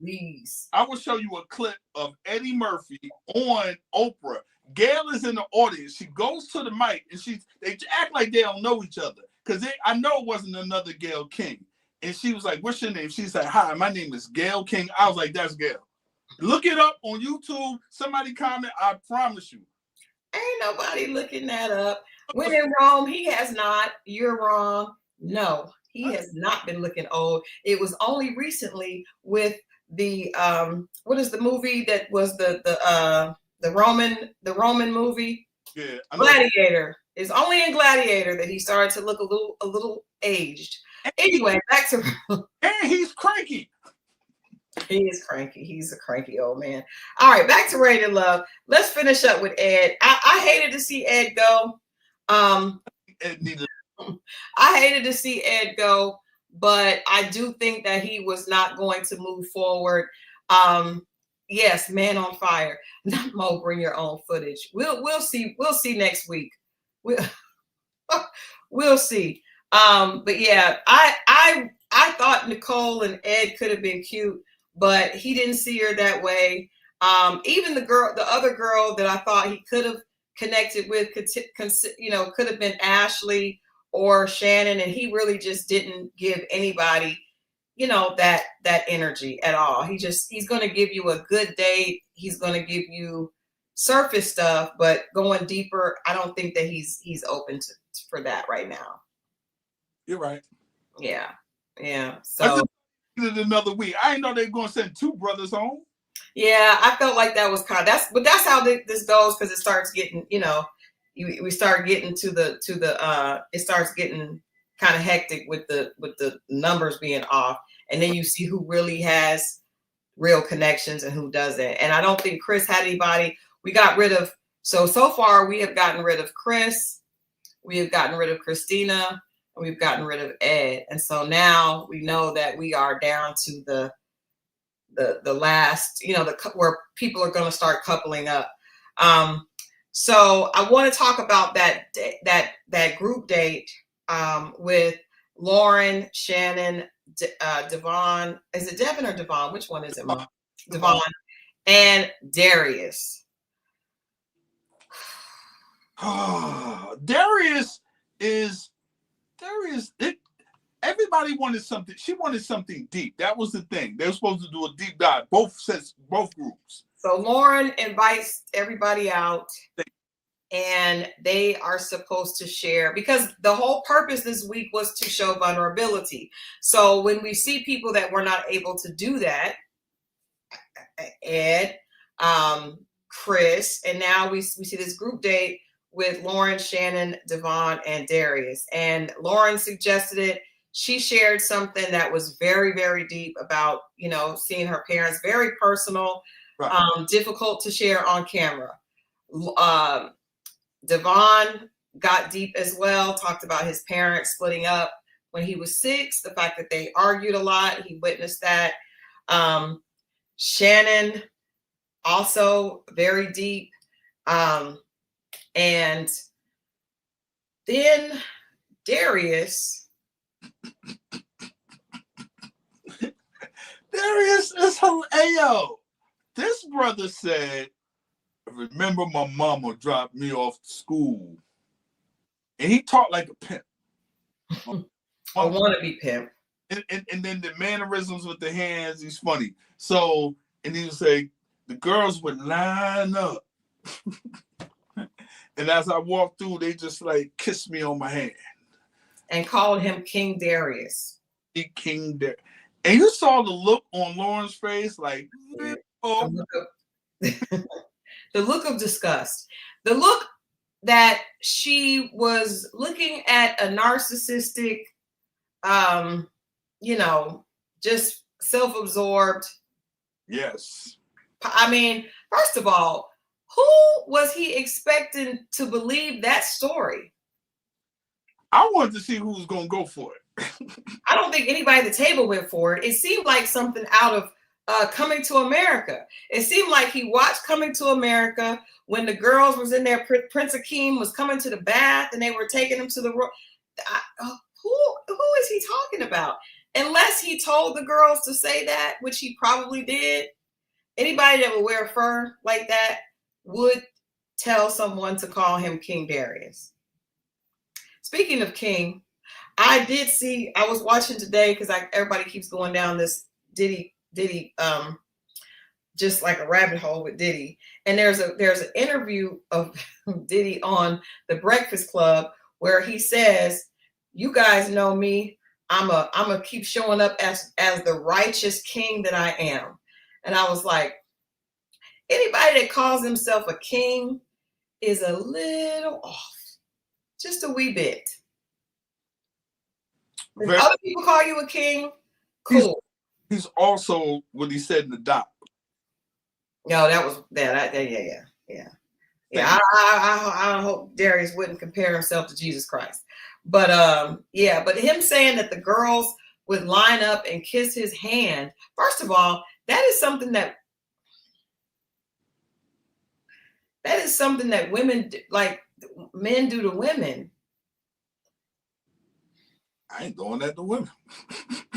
please. I will show you a clip of Eddie Murphy on Oprah. Gail is in the audience. She goes to the mic and they act like they don't know each other. Because I know it wasn't another Gail King. And she was like, "What's your name?" She said, "Hi, my name is Gail King." I was like, "That's Gail." Look it up on YouTube. Somebody comment. I promise you. Ain't nobody looking that up. When in Rome, he has not. You're wrong. No, he has not been looking old. It was only recently with the what is the movie that was the Roman movie? Yeah, Gladiator. It's only in Gladiator that he started to look a little aged. Anyway, back to and he's cranky. He is cranky. He's a cranky old man. All right, back to Ready to Love. Let's finish up with Ed. I hated to see Ed go. I hated to see Ed go, but I do think that he was not going to move forward. Yes, Man on Fire. Not Mo, bring your own footage. We'll see. We'll see next week. We'll see. But yeah, I thought Nicole and Ed could have been cute, but he didn't see her that way. Even the other girl that I thought he could have connected with could have been Ashley or Shannon, and he really just didn't give anybody, that energy at all. He's going to give you a good date. He's going to give you surface stuff, but going deeper, I don't think that he's open for that right now. You're right. Yeah. So another week. I didn't know they were going to send two brothers home. Yeah, I felt like that was that's how this goes, because it starts getting, we start getting it starts getting kind of hectic with the numbers being off, and then you see who really has real connections and who doesn't. And I don't think Chris had anybody. We got rid of so far we have gotten rid of Chris, we have gotten rid of Christina, and we've gotten rid of Ed. And so now we know that we are down to the last, where people are going to start coupling up. So I want to talk about that group date with Lauren, Shannon, Devon. Is it Devin or Devon? Which one is it, Mom? Devon and Darius. Darius. Everybody wanted something. She wanted something deep. That was the thing. They were supposed to do a deep dive. Both groups. So Lauren invites everybody out, and they are supposed to share, because the whole purpose this week was to show vulnerability. So when we see people that were not able to do that, Ed, Chris, and now we see this group date with Lauren, Shannon, Devon, and Darius. And Lauren suggested it. She shared something that was very, very deep about, seeing her parents, very personal, right. Difficult to share on camera. Devon got deep as well, talked about his parents splitting up when he was 6, the fact that they argued a lot. He witnessed that. Shannon, also very deep. And then Darius. Darius is hilarious. This brother said, "Remember my mama dropped me off to school." And he talked like a pimp. I want to be pimp. And then the mannerisms with the hands, he's funny. So, and he would say, the girls would line up. And as I walked through, they just like kissed me on my hand. And called him King Darius. King Darius. And you saw the look on Lauren's face, like, oh. The look of disgust. The look that she was looking at a narcissistic, just self-absorbed Yes. I mean, first of all, who was he expecting to believe that story? I wanted to see who was going to go for it. I don't think anybody at the table went for it. It seemed like something out of Coming to America. It seemed like he watched Coming to America when the girls was in there. Prince Akeem was coming to the bath and they were taking him to the room. Who is he talking about? Unless he told the girls to say that, which he probably did. Anybody that would wear fur like that would tell someone to call him King Darius. Speaking of King, I did see, I was watching today because everybody keeps going down this Diddy, just like a rabbit hole with Diddy. And there's an interview of Diddy on The Breakfast Club where he says, "You guys know me. I'm a keep showing up as the righteous king that I am." And I was like, anybody that calls himself a king is a little off, just a wee bit. If other people call you a king, cool. He's also what he said in the doc. No, that was that. Yeah. I hope Darius wouldn't compare himself to Jesus Christ. But but him saying that the girls would line up and kiss his hand. First of all, that is something that women, like men, do to women. I ain't doing that to women.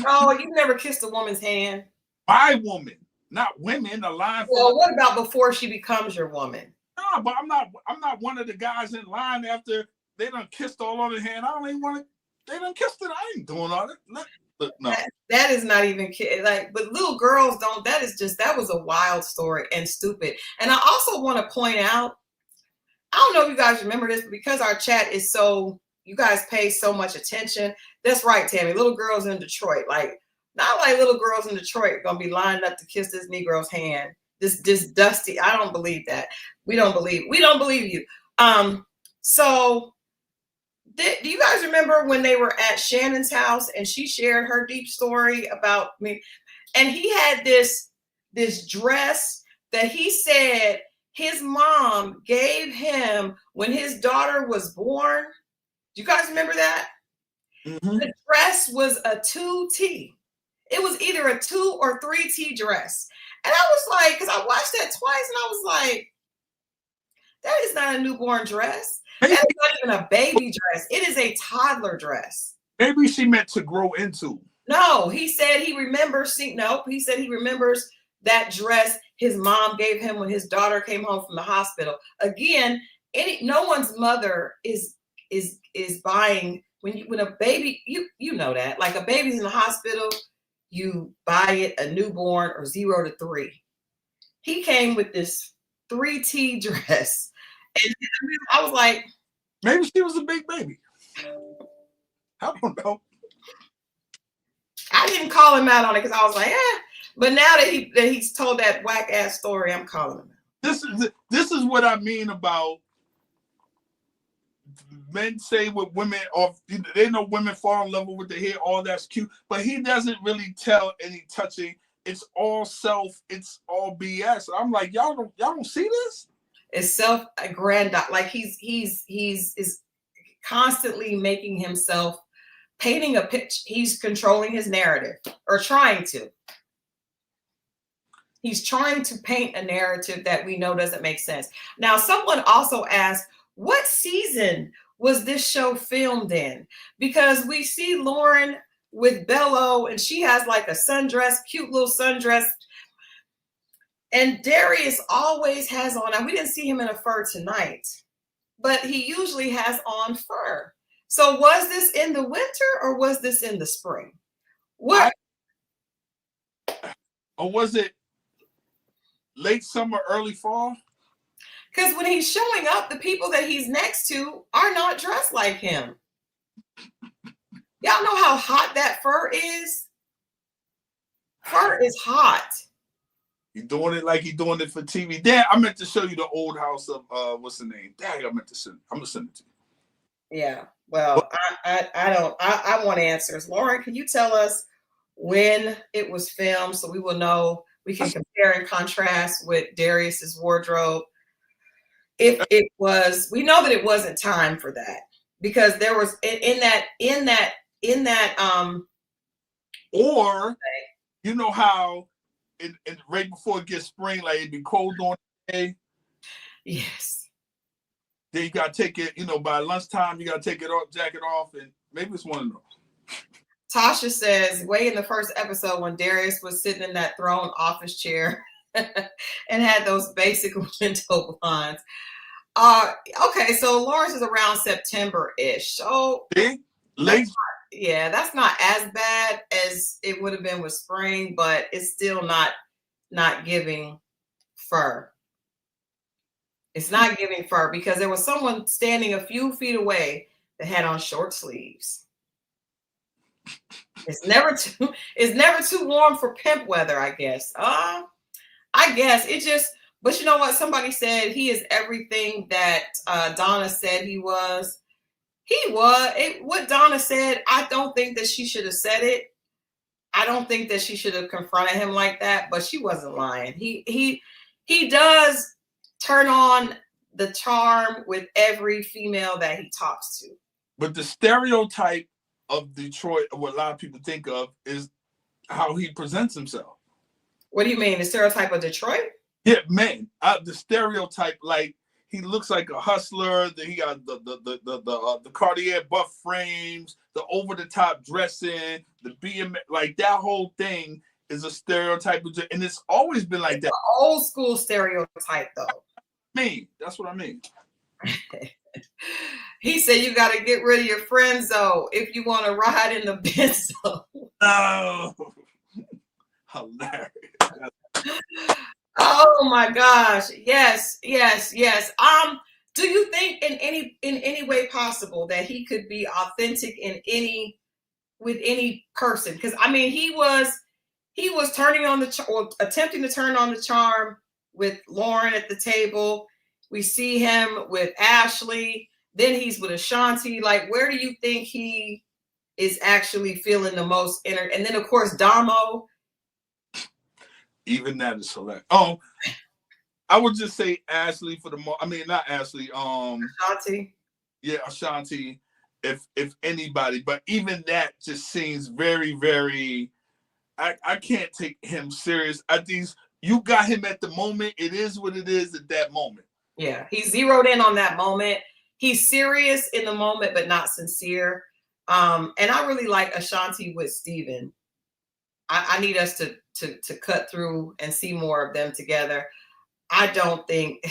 Oh, you never kissed a woman's hand? My woman, not women. A line. Well, what about before she becomes your woman? No, but I'm not one of the guys in line after they done kissed all on the hand. I don't even want to. They done kissed it. I ain't doing all that. No. That is not even like, but little girls don't. That was a wild story and stupid. And I also want to point out, I don't know if you guys remember this, but because our chat is so, you guys pay so much attention. That's right, Tammy. Little girls in Detroit, like not like little girls in Detroit are gonna be lined up to kiss this Negro's hand. This dusty. I don't believe that. We don't believe you. So do you guys remember when they were at Shannon's house and she shared her deep story about me? And he had this dress that he said his mom gave him when his daughter was born. Do you guys remember that? Mm-hmm. The dress was a 2T. It was either a 2 or 3T dress. And I was like, because I watched that twice and I was like, that is not a newborn dress. That is not even a baby dress. It is a toddler dress. Maybe she meant to grow into. No, he said he remembers. He said he remembers that dress his mom gave him when his daughter came home from the hospital. Again, no one's mother is buying when a baby, you know that, like a baby's in the hospital, you buy it a newborn or 0 to 3. He came with this 3T dress. And I was like, maybe she was a big baby. I don't know. I didn't call him out on it because I was like, But now that he's told that whack ass story, I'm calling him out. This is what I mean about men say with women, or they know women fall in love with the hair, all that's cute, but he doesn't really tell any touching. It's all self. It's all BS. I'm like, y'all don't see this. It's self-aggrandized. Like he's is constantly making himself, painting a picture. He's controlling his narrative, or trying to. He's trying to paint a narrative that we know doesn't make sense. Now, someone also asked, what season was this show filmed in? Because we see Lauren with Bello, and she has like a sundress, cute little sundress. And Darius always has on, and we didn't see him in a fur tonight, but he usually has on fur. So was this in the winter or was this in the spring? What? Or was it late summer, early fall? Because when he's showing up, the people that he's next to are not dressed like him. Y'all know how hot that fur is? Fur is hot. He's doing it like he's doing it for TV. Dad, I meant to show you the old house of what's the name? Dad, I'm gonna send it to you. Yeah. Well, I want answers. Lauren, can you tell us when it was filmed so we will know We can compare and contrast with Darius's wardrobe. If it was, we know that it wasn't time for that, because there was in that or you know how right before it gets spring, like it'd be cold on the day. Yes. Then you gotta take it, by lunchtime, you gotta take it off, jacket off, and maybe it's one of those. Tasha says, way in the first episode when Darius was sitting in that throne office chair and had those basic window blinds. Okay, so Lawrence is around September-ish. So late. Yeah, that's not as bad as it would have been with spring, but it's still not giving fur. It's not giving fur, because there was someone standing a few feet away that had on short sleeves. It's never too warm for pimp weather, I guess. I guess it just, but you know what? Somebody said he is everything that Donna said he was. What Donna said, I don't think that she should have said it. I don't think that she should have confronted him like that, but she wasn't lying. He does turn on the charm with every female that he talks to. But the stereotype of Detroit, what a lot of people think of, is how he presents himself. What do you mean, the stereotype of Detroit? Yeah, man, the stereotype, like he looks like a hustler. That he got the Cartier buff frames, the over the top dressing, the BM, like that whole thing is a stereotype, and it's always been like that. An old school stereotype, though. That's what I mean. He said you got to get rid of your friend zone if you want to ride in the Benzo. Oh, hilarious. Oh my gosh. Yes. Do you think in any way possible that he could be authentic with any person? Because I mean, he was turning on or attempting to turn on the charm with Lauren at the table. We see him with Ashley. Then he's with Ashanti. Like, where do you think he is actually feeling the most And then of course Damo. Even that is hilarious. Oh, I would just say Ashley for the most. I mean, not Ashley. Ashanti. Yeah, Ashanti. If anybody, but even that just seems very, very. I can't take him serious. I think you got him at the moment. It is what it is at that moment. Yeah, he zeroed in on that moment. He's serious in the moment, but not sincere. And I really like Ashanti with Steven. I need us to cut through and see more of them together. I don't think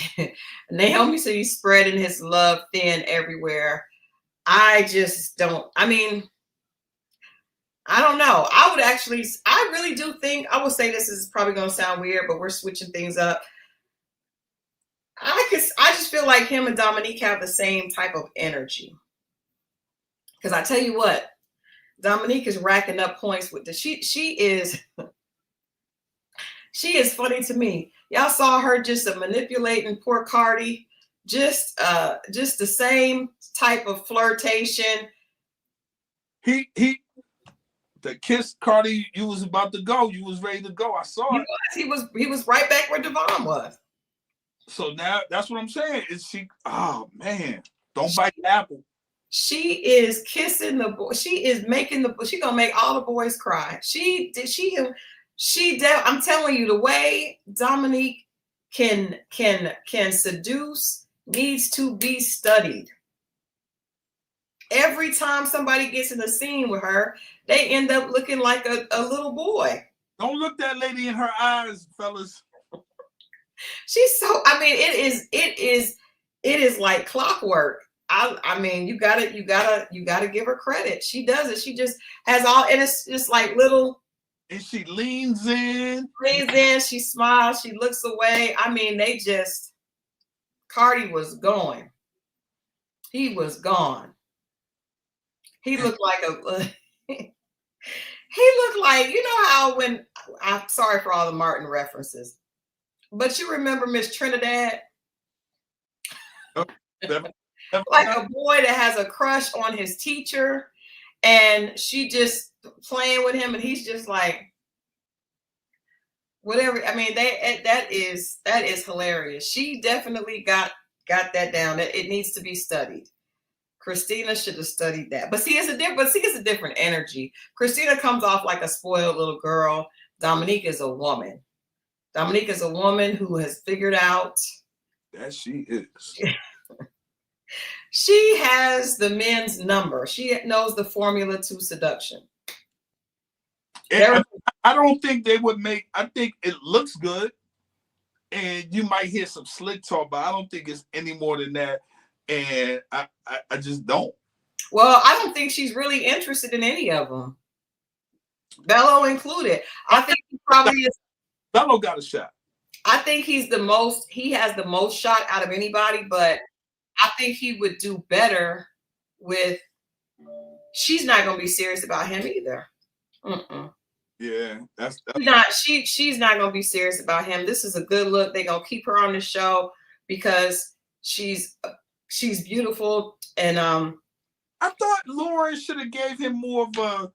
Naomi said he's spreading his love thin everywhere. I just don't. I mean, I don't know. I really do think, I would say this is probably going to sound weird, but we're switching things up. I just feel like him and Dominique have the same type of energy. Because I tell you what, Dominique is racking up points with she is funny to me. Y'all saw her just manipulating poor Cardi, just the same type of flirtation. The kiss Cardi, you was about to go. You was ready to go. I saw it. He was right back where Devon was. So now that's what I'm saying. Is she? Oh man, don't bite the apple. She is kissing the boy. She is making she gonna make all the boys cry. I'm telling you, the way Dominique can seduce needs to be studied. Every time somebody gets in the scene with her, they end up looking like a little boy. Don't look that lady in her eyes, fellas. She's so, I mean, it is like clockwork. I mean, you gotta give her credit. She does it. She just has all, and it's just like little. And she leans in. She smiles, she looks away. I mean, Cardi was going. He was gone. He looked like he looked like, you know how when, I'm sorry for all the Martin references, but you remember Miss Trinidad? Like a boy that has a crush on his teacher and she just playing with him and he's just like, whatever. I mean, that is hilarious. She definitely got that down. It needs to be studied. Christina should have studied that. But see, it's a different energy. Christina comes off like a spoiled little girl. Dominique is a woman. Dominique is a woman who has figured out that she is. She has the men's number. She knows the formula to seduction. I don't think they would make. I think it looks good, and you might hear some slick talk, but I don't think it's any more than that. And I just don't. Well, I don't think she's really interested in any of them, Bello included. I think he probably is. Bello got a shot. I think he has the most shot out of anybody, but I think he would do better with. She's not going to be serious about him either. Yeah, that's she's not going to be serious about him. This is a good look. They're going to keep her on the show because she's beautiful. And I thought Lauren should have gave him more of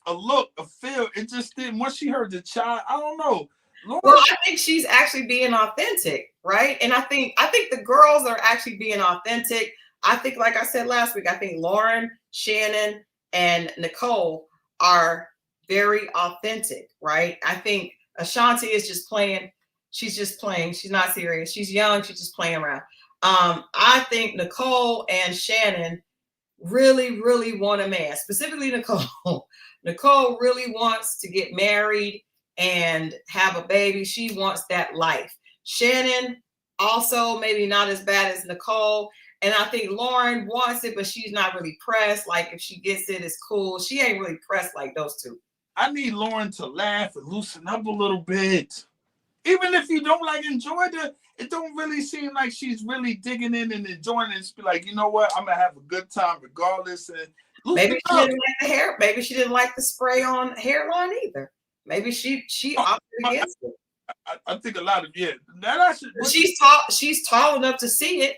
a look, a feel. It just didn't. Once she heard the child, I don't know. Lauren, well, I think she's actually being authentic, right? And I think the girls are actually being authentic. I think, like I said last week, I think Lauren, Shannon, and Nicole are very authentic, right? I think Ashanti is just playing. She's just playing. She's not serious. She's young. She's just playing around. I think Nicole and Shannon really, really want a man, specifically Nicole. Nicole really wants to get married and have a baby. She wants that life. Shannon also maybe not as bad as Nicole. And I think Lauren wants it, but she's not really pressed. Like if she gets it, it's cool. She ain't really pressed like those two. I need Lauren to laugh and loosen up a little bit. Even if you don't enjoy it don't really seem like she's really digging in and enjoying it. It's be like, you know what? I'm gonna have a good time regardless. And maybe she didn't like the hair. Maybe she didn't like the spray on hairline either. Maybe she opted against it. I think a lot of She's tall enough to see it.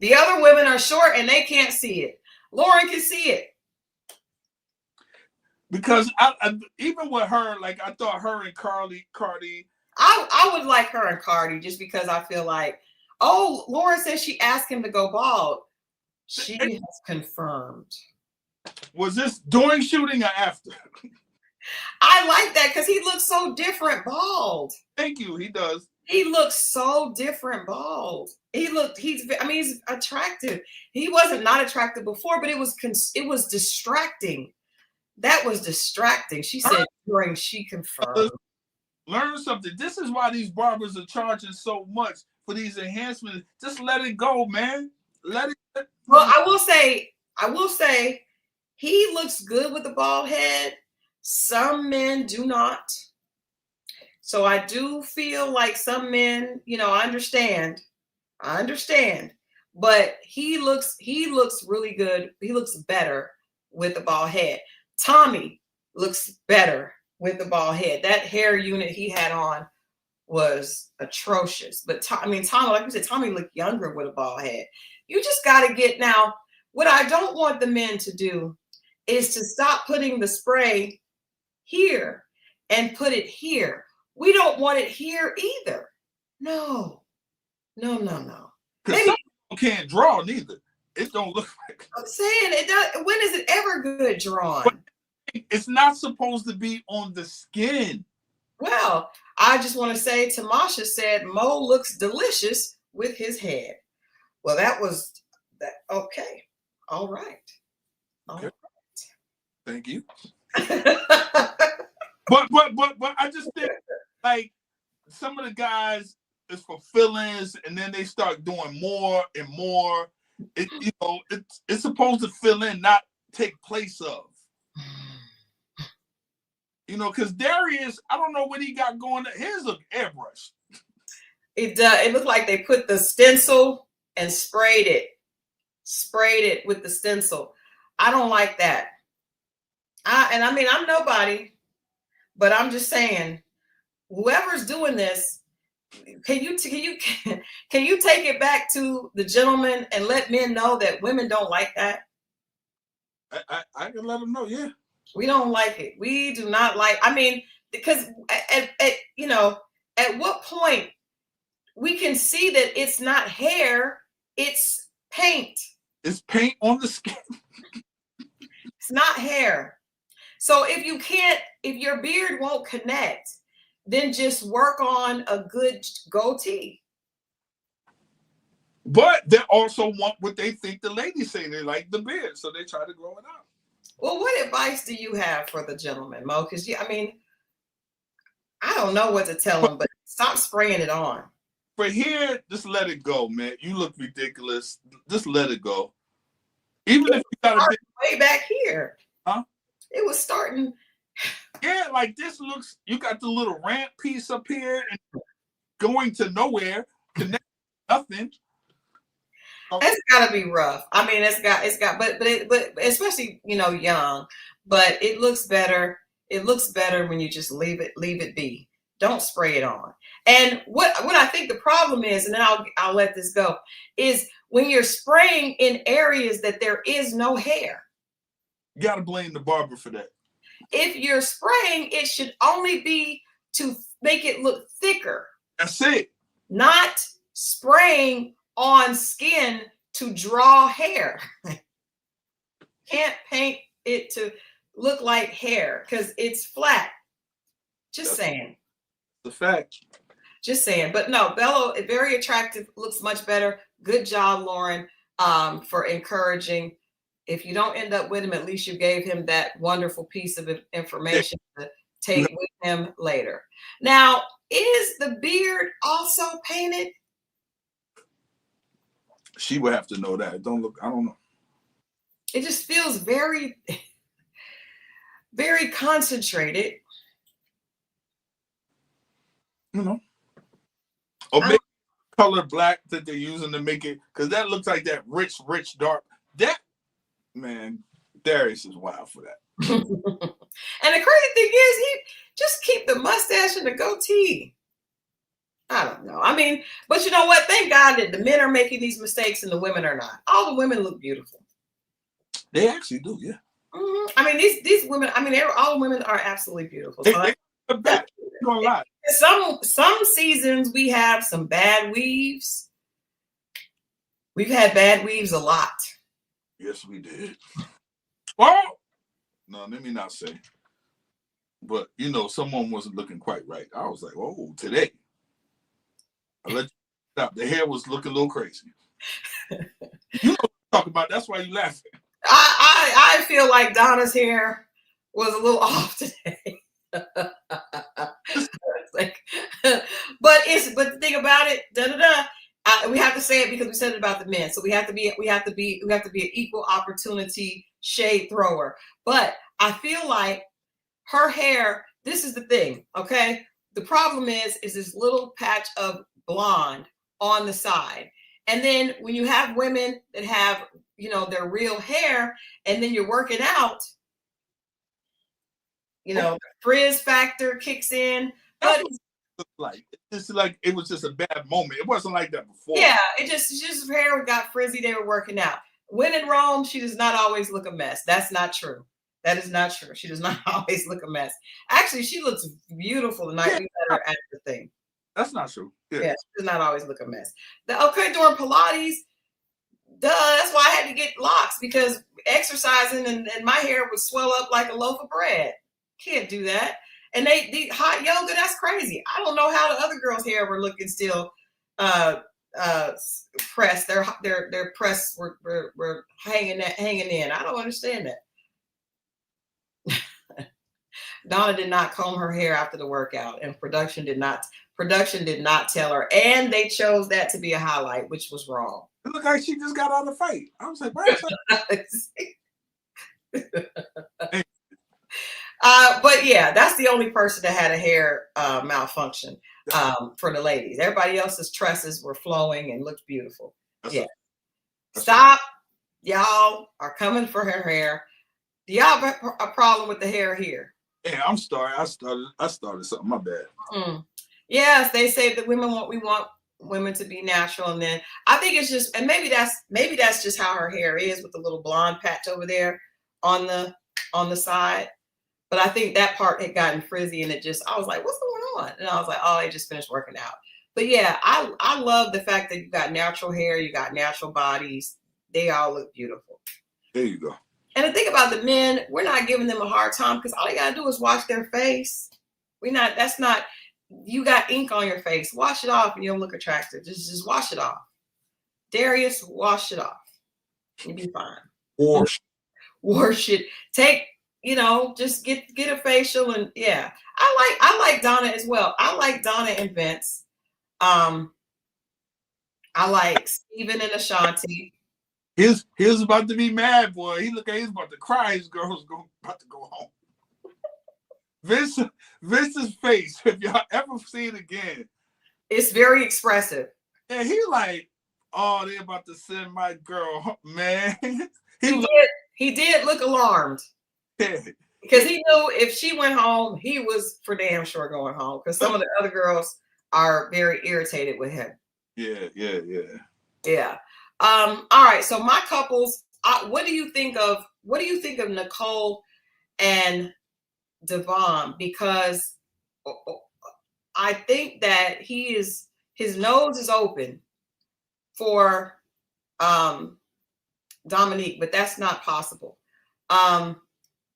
The other women are short and they can't see it. Lauren can see it. Because I even with her, I thought her and Cardi. I would like her and Cardi just because I feel like, oh, Lauren says she asked him to go bald. She has confirmed. Was this during shooting or after? I like that because he looks so different bald. Thank you. He does. He looks so different bald. He's attractive. He wasn't not attractive before, but it was distracting. That was distracting. She said during she confirmed. Learn something. This is why these barbers are charging so much for these enhancements. Just let it go, man. Let it. Well, I will say he looks good with the bald head. Some men do not. So I do feel like some men, I understand, but he looks really good. He looks better with the bald head. Tommy looks better with the bald head. That hair unit he had on was atrocious. But Tommy, like you said, Tommy looked younger with a bald head. You just got to get now. What I don't want the men to do is to stop putting the spray here and put it here. We don't want it here either. No. Because some people can't draw neither. It don't look like. I'm saying it does. When is it ever good drawn? But it's not supposed to be on the skin. Well, I just want to say, Tamasha said Mo looks delicious with his head. Well, that was that. Okay. All right. Okay. Thank you. But I just think some of the guys is for feelings, and then they start doing more and more. It's supposed to fill in, not take place of. Because Darius, I don't know what he got going. Here's an airbrush. It looked like they put the stencil and sprayed it with the stencil. I don't like that. I'm nobody, but I'm just saying, whoever's doing this, can you take it back to the gentleman and let men know that women don't like that? I can let them know. Yeah. We don't like it. We do not like. I mean, because at what point we can see that it's not hair, it's paint. It's paint on the skin. It's not hair. So if your beard won't connect, then just work on a good goatee. But they also want what they think the ladies say. They like the beard, so they try to grow it out. Well, what advice do you have for the gentleman, Mo? Because I don't know what to tell him, but stop spraying it on. For here, just let it go, man. You look ridiculous. Just let it go. Even if you got a bit way back here. Huh? It was starting. Yeah, like this looks. You got the little ramp piece up here and going to nowhere, connect nothing. It's got to be rough. I mean, but especially young. But it looks better. It looks better when you just leave it be. Don't spray it on. And what I think the problem is, and then I'll let this go, is when you're spraying in areas that there is no hair. You got to blame the barber for that. If you're spraying, it should only be to make it look thicker. That's it. Not spraying on skin to draw hair. Can't paint it to look like hair because it's flat. Just saying. The fact. Just saying. But no, Bello, very attractive, looks much better. Good job, Lauren, for encouraging. If you don't end up with him, at least you gave him that wonderful piece of information to take with him later. Now, is the beard also painted? She would have to know that. I don't know. It just feels very, very concentrated. Or maybe color black that they're using to make it, because that looks like that rich dark. That, man, Darius is wild for that. And the crazy thing is, he just keep the mustache and the goatee. I don't know. I mean, but you know what? Thank God that the men are making these mistakes and the women are not. All the women look beautiful. They actually do, yeah. Mm-hmm. I mean, these women. I mean, all the women are absolutely beautiful. So some seasons we have some bad weaves. We've had bad weaves a lot. Yes, we did. Well, no, let me not say. But someone wasn't looking quite right. I was like, oh, today. I let you stop. The hair was looking a little crazy. You know what I'm talking about. That's why you laughing. I feel like Donna's hair was a little off today. But the thing about it, we have to say it because we said it about the men. So we have to be an equal opportunity shade thrower. But I feel like her hair, this is the thing, okay? The problem is this little patch of blonde on the side. And then when you have women that have, their real hair, and then you're working out, the frizz factor kicks in. But it's like it was just a bad moment. It wasn't like that before. Yeah, it's just her hair got frizzy. They were working out. When in Rome, she does not always look a mess. That's not true. That is not true. She does not always look a mess. Actually, she looks beautiful the night we met her at the thing. That's not true. Yeah, she does not always look a mess. During Pilates, that's why I had to get locks, because exercising and my hair would swell up like a loaf of bread. Can't do that. And the hot yoga, that's crazy. I don't know how the other girls' hair were looking still pressed. Their press were hanging in. I don't understand that. Donna did not comb her hair after the workout, and production did not tell her, and they chose that to be a highlight, which was wrong. It looked like she just got out of the fight. I was like, but yeah, that's the only person that had a hair malfunction for the ladies. Everybody else's tresses were flowing and looked beautiful. Stop. Y'all are coming for her hair. Do y'all have a problem with the hair here? Yeah, I'm sorry. I started something. My bad. Yes, they say that we want women to be natural, and then I think it's just, and maybe that's just how her hair is with the little blonde patch over there. on the side. But I think that part had gotten frizzy and I was like, what's going on? And I was like, oh, they just finished working out. But yeah, I love the fact that you got natural hair, you got natural bodies. They all look beautiful. There you go. And the thing about the men, we're not giving them a hard time because all they gotta do is wash their face. You got ink on your face. Wash it off and you don't look attractive. Just wash it off. Darius, wash it off. You'll be fine. Wash it. Just get a facial and yeah. I like Donna as well. I like Donna and Vince. I like Steven and Ashanti. He's about to be mad, boy. He's about to cry. His girl's about to go home. Vince's face, if y'all ever see it again, it's very expressive. And he like, oh, they about to send my girl, man. He did look alarmed. Yeah. Because he knew if she went home, he was for damn sure going home. Because some of the other girls are very irritated with him. Yeah. All right. So my couples. What do you think of Nicole and Devon? Because I think that his nose is open for Dominique, but that's not possible.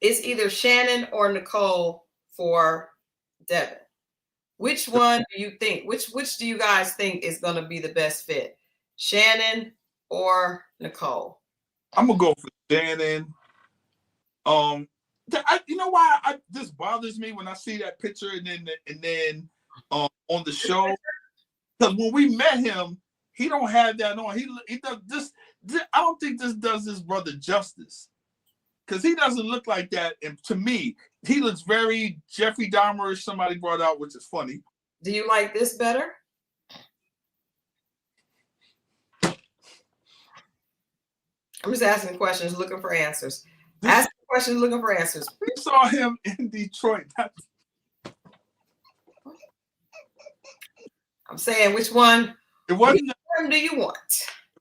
It's either Shannon or Nicole for Devin. Which one do you think? Which do you guys think is going to be the best fit? Shannon or Nicole? I'm gonna go for Shannon. You know why this bothers me when I see that picture and then on the show, because when we met him, he don't have that on. He does this. I don't think this does his brother justice, because he doesn't look like that. And to me, he looks very Jeffrey Dahmer-ish. Somebody brought out, which is funny. Do you like this better? I'm just asking questions, looking for answers. Asking questions, looking for answers. We saw him in Detroit. I'm saying, which one? It wasn't. Which one do you want?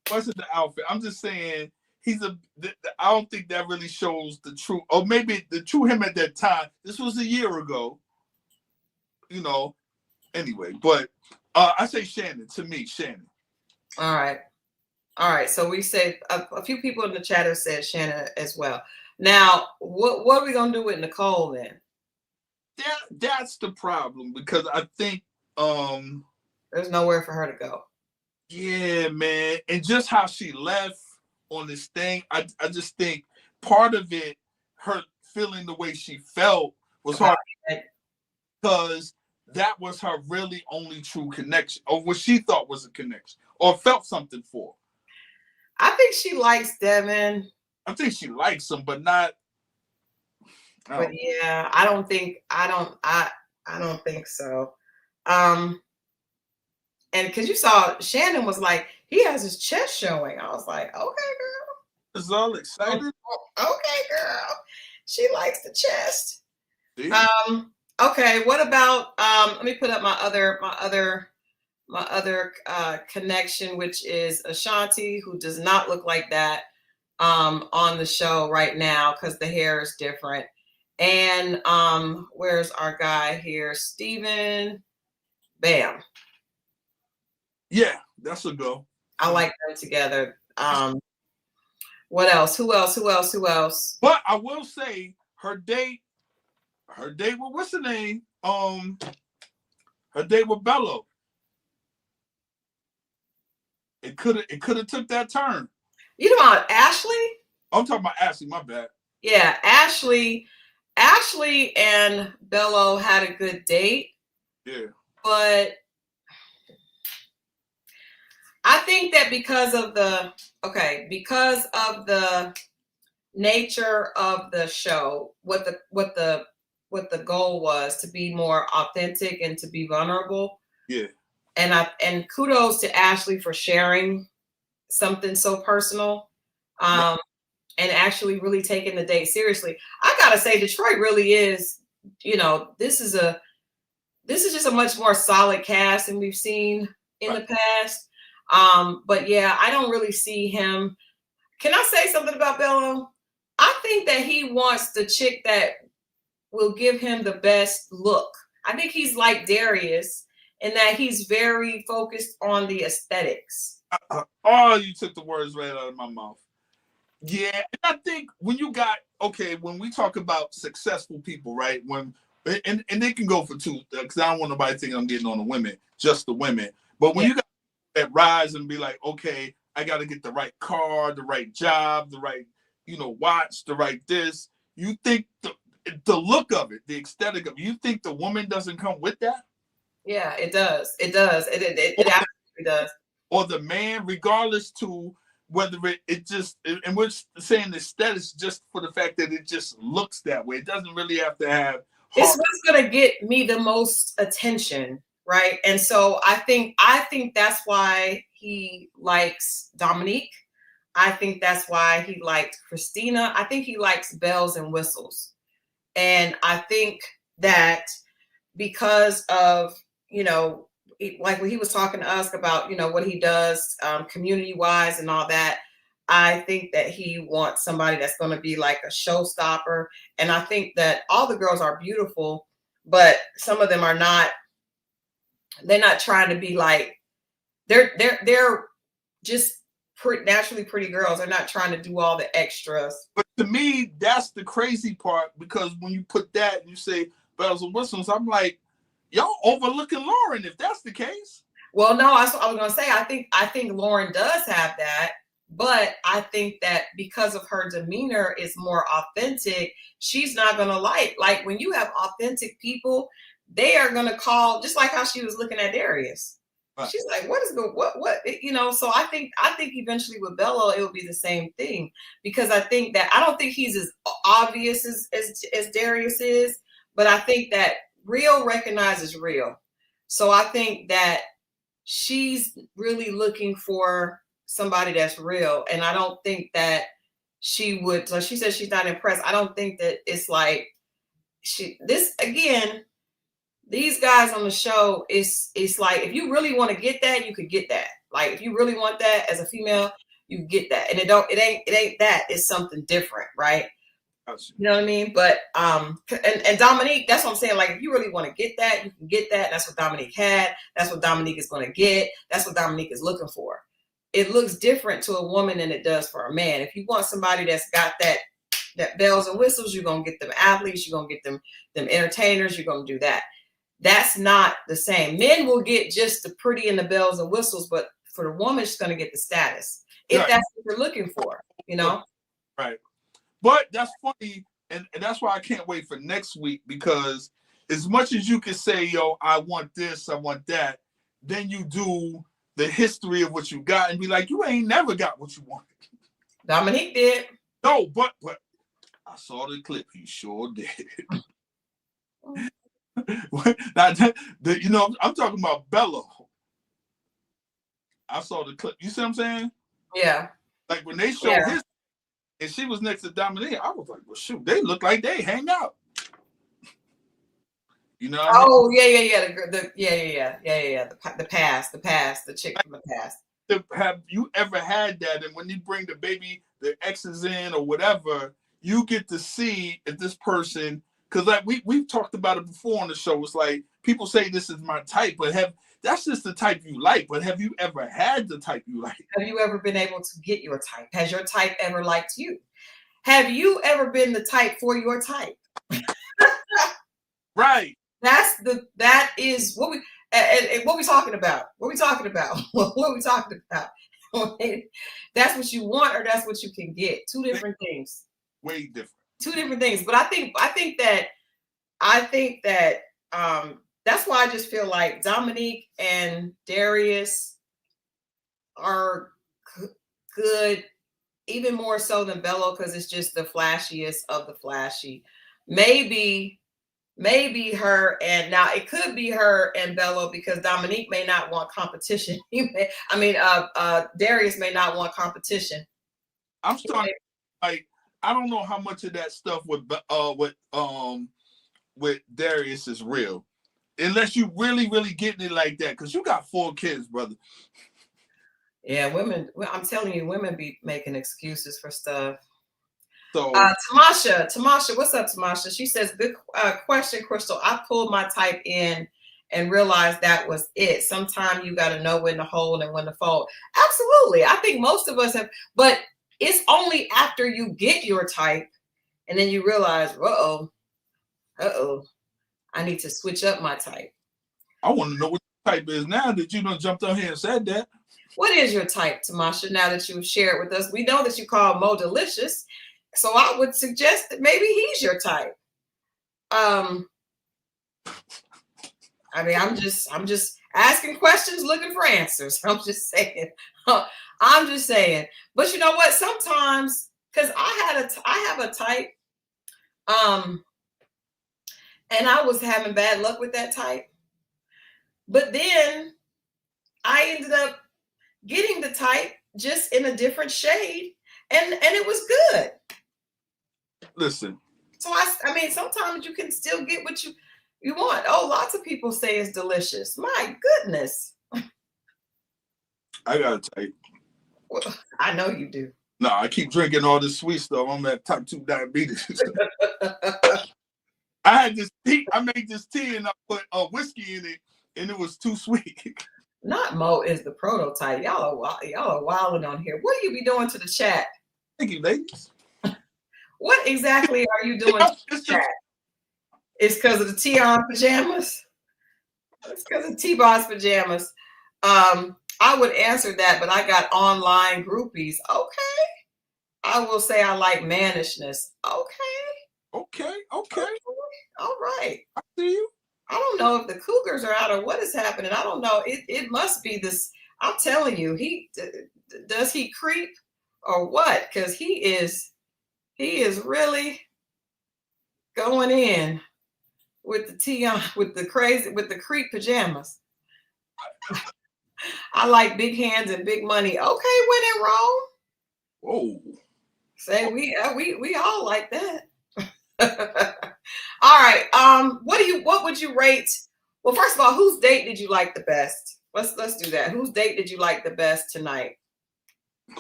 It wasn't the outfit. I'm just saying I don't think that really shows the true, or maybe the true him at that time. This was a year ago. Anyway, but I say Shannon. To me, Shannon. All right. So we say a few people in the chat have said Shannon as well. Now, what are we gonna do with Nicole then? That's the problem, because I think there's nowhere for her to go. Yeah, man, and just how she left on this thing, I just think part of it, her feeling the way she felt, was hard, because that was her really only true connection, or what she thought was a connection, or felt something for. I think she likes Devin. I think she likes him, but not. But yeah, I don't think so. And because you saw Shannon was like, he has his chest showing. I was like, okay, girl. Is all excited? Okay, girl. She likes the chest. See? Okay, what about let me put up my other connection, which is Ashanti, who does not look like that on the show right now because the hair is different. And where's our guy here? Steven. Bam. Yeah, that's a go. I like them together. What else? Who else? But I will say her date with what's the name? Her date with Bello. It could have took that turn. You know about Ashley? I'm talking about Ashley, my bad. Yeah, Ashley and Bello had a good date. Yeah. But I think that because of the nature of the show, what the goal was to be more authentic and to be vulnerable. Yeah. And kudos to Ashley for sharing something so personal, and actually really taking the date seriously. I gotta say, Detroit really is, this is just a much more solid cast than we've seen in the past. But yeah, I don't really see him. Can I say something about Bello? I think that he wants the chick that will give him the best look. I think he's like Darius in that he's very focused on the aesthetics. Oh, you took the words right out of my mouth. Yeah, and I think when you got when we talk about successful people, right? And they can go for two, because I don't want nobody thinking I'm getting on the women, just the women. But when you got that rise and be like, okay, I got to get the right car, the right job, the right watch, the right this. You think the look of it, the aesthetic of it, you think the woman doesn't come with that? Yeah, it does. It does. It absolutely does. Or the man, regardless to whether it just, and we're saying the status just for the fact that it just looks that way. It doesn't really have to have. It's what's going to get me the most attention, right? And so I think that's why he likes Dominique. I think that's why he liked Christina. I think he likes bells and whistles. And I think that because of, like when he was talking to us about, what he does community wise and all that, I think that he wants somebody that's going to be like a showstopper. And I think that all the girls are beautiful, but some of them are not. They're not trying to be like, they're just naturally pretty girls. They're not trying to do all the extras. But to me, that's the crazy part, because when you put that and you say bells and whistles, I'm like, y'all overlooking Lauren if that's the case. Well, no, I was going to say, I think Lauren does have that, but I think that because of her demeanor is more authentic, she's not going to like when you have authentic people, they are going to call, just like how she was looking at Darius. Right. She's like, what is going, what, so I think eventually with Bello, it will be the same thing, because I think that, I don't think he's as obvious as Darius is, but I think that real recognizes real. So I think that she's really looking for somebody that's real. And I don't think that she would, so she says she's not impressed. I don't think that it's like these guys on the show, it's like, if you really want to get that, you could get that. Like, if you really want that as a female, you get that. And it ain't that, it's something different, right? You know what I mean? But and Dominique, that's what I'm saying. Like, if you really want to get that, you can get that. That's what Dominique had. That's what Dominique is going to get. That's what Dominique is looking for. It looks different to a woman than it does for a man. If you want somebody that's got that bells and whistles, you're gonna get them athletes. You're gonna get them entertainers. You're gonna do that. That's not the same. Men will get just the pretty and the bells and whistles, but for the woman, she's gonna get the status if that's what you're looking for. Right. But that's funny, and that's why I can't wait for next week, because as much as you can say, yo, I want this, I want that, then you do the history of what you got and be like, you ain't never got what you wanted. Dominique did. No, but I saw the clip. He sure did. Now, I'm talking about Bella. I saw the clip. You see what I'm saying? Yeah. Like when they showed his, and she was next to Dominique, I was like, well, shoot, they look like they hang out. You know? Oh, yeah. The past, the chick from the past. Have you ever had that? And when you bring the the exes in or whatever, you get to see if this person, because like we've talked about it before on the show. It's like people say this is my type, but that's just the type you like. But have you ever had the type you like? Have you ever been able to get your type? Has your type ever liked you? Have you ever been the type for your type? Right. That is what we talking about. What we talking about? What we talking about? That's what you want, or that's what you can get. Two different things. Way different. Two different things. But I think that that's why I just feel like Dominique and Darius are good, even more so than Bello, because it's just the flashiest of the flashy. Maybe her, and now it could be her and Bello, because Dominique may not want competition. Darius may not want competition. I'm starting, like, I don't know how much of that stuff with Darius is real, unless you really, really getting it like that, because you got 4 kids, brother. Yeah, women. I'm telling you, women be making excuses for stuff. So Tamasha, what's up, Tamasha? She says, good question, Christal. I pulled my type in and realized that was it. Sometimes you got to know when to hold and when to fold. Absolutely. I think most of us have, but it's only after you get your type and then you realize, I need to switch up my type. I want to know what your type is now that you done jumped on here and said that. What is your type, Tamasha, now that you've shared with us? We know that you call Mo delicious. So I would suggest that maybe he's your type. I mean, I'm just asking questions, looking for answers. I'm just saying. But you know what? Sometimes, because I have a type, and I was having bad luck with that type. But then I ended up getting the type just in a different shade, and it was good. Listen. So I mean, sometimes you can still get what you want. Oh, lots of people say it's delicious. My goodness. I got a type. Well, I know you do. No, I keep drinking all this sweet stuff. I'm at type 2 diabetes. I had this tea. I made this tea and I put whiskey in it, and it was too sweet. Not Mo is the prototype. Y'all are wilding on here. What do you be doing to the chat? Thank you, ladies. What exactly are you doing to the chat? It's because of the T-on pajamas. It's because of T-Boss pajamas. I would answer that, but I got online groupies. Okay. I will say I like mannishness. Okay. All right. I see you. I don't know if the cougars are out or what is happening. I don't know. It must be this. I'm telling you, does he creep or what? Because he is really going in with the T-on, with the creep pajamas. I like big hands and big money. Okay, when in Rome. Whoa. Say we all like that. All right. What would you rate? Well, first of all, whose date did you like the best? Let's do that. Whose date did you like the best tonight?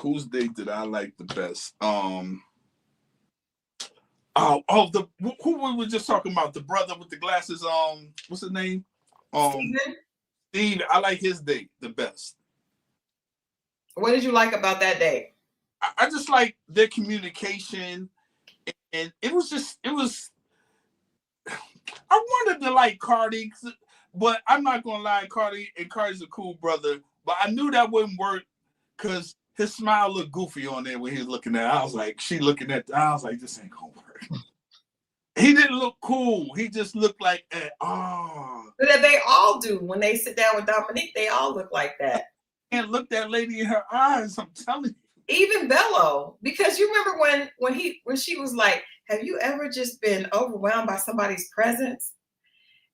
Whose date did I like the best? Who we were just talking about? The brother with the glasses. What's his name? Steve. I like his date the best. What did you like about that date? I just like their communication, and it was. I wanted to like Cardi, but I'm not gonna lie, Cardi's a cool brother, but I knew that wouldn't work because his smile looked goofy on there when he was looking at it. I was like, I was like, this ain't gonna work. He didn't look cool. He just looked like, But they all do. When they sit down with Dominique, they all look like that. I can't look that lady in her eyes, I'm telling you. Even Bello, because you remember when she was like, have you ever just been overwhelmed by somebody's presence?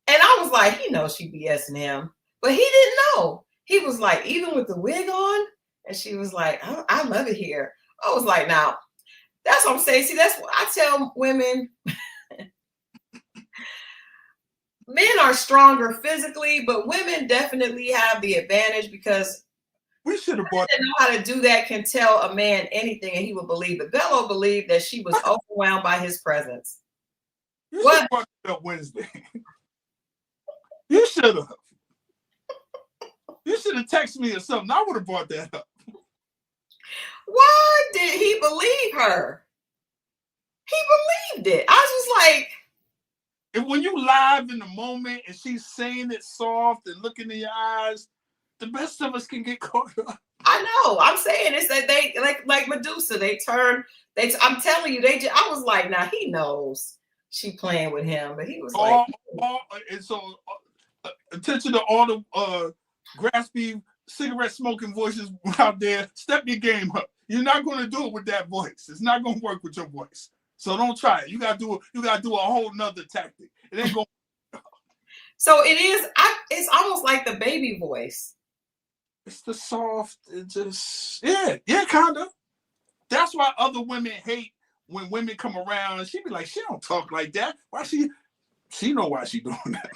And I was like, he knows she BSing him, but he didn't know. He was like, even with the wig on, and she was like, I love it here. I was like, now, that's what I'm saying. See, that's what I tell women. Men are stronger physically, but women definitely have the advantage because we should have bought. Know how to do that. Can tell a man anything, and he would believe it. Bello believed that she was overwhelmed by his presence. You should have brought it up Wednesday. You should have. You should have texted me or something. I would have brought that up. Why did he believe her? He believed it. I was just like, and when you live in the moment and she's saying it soft and looking in your eyes, the best of us can get caught up. I know. I'm saying it's that they like Medusa. I'm telling you, I was like, now he knows she playing with him, but he was and so attention to all the graspy cigarette smoking voices out there. Step your game up. You're not going to do it with that voice. It's not going to work with your voice. So don't try it. You got to do a whole nother tactic. It ain't going. So it is. It's almost like the baby voice. It's the soft. It just yeah, kind of. That's why other women hate when women come around. She be like, she don't talk like that. Why she know why she doing that.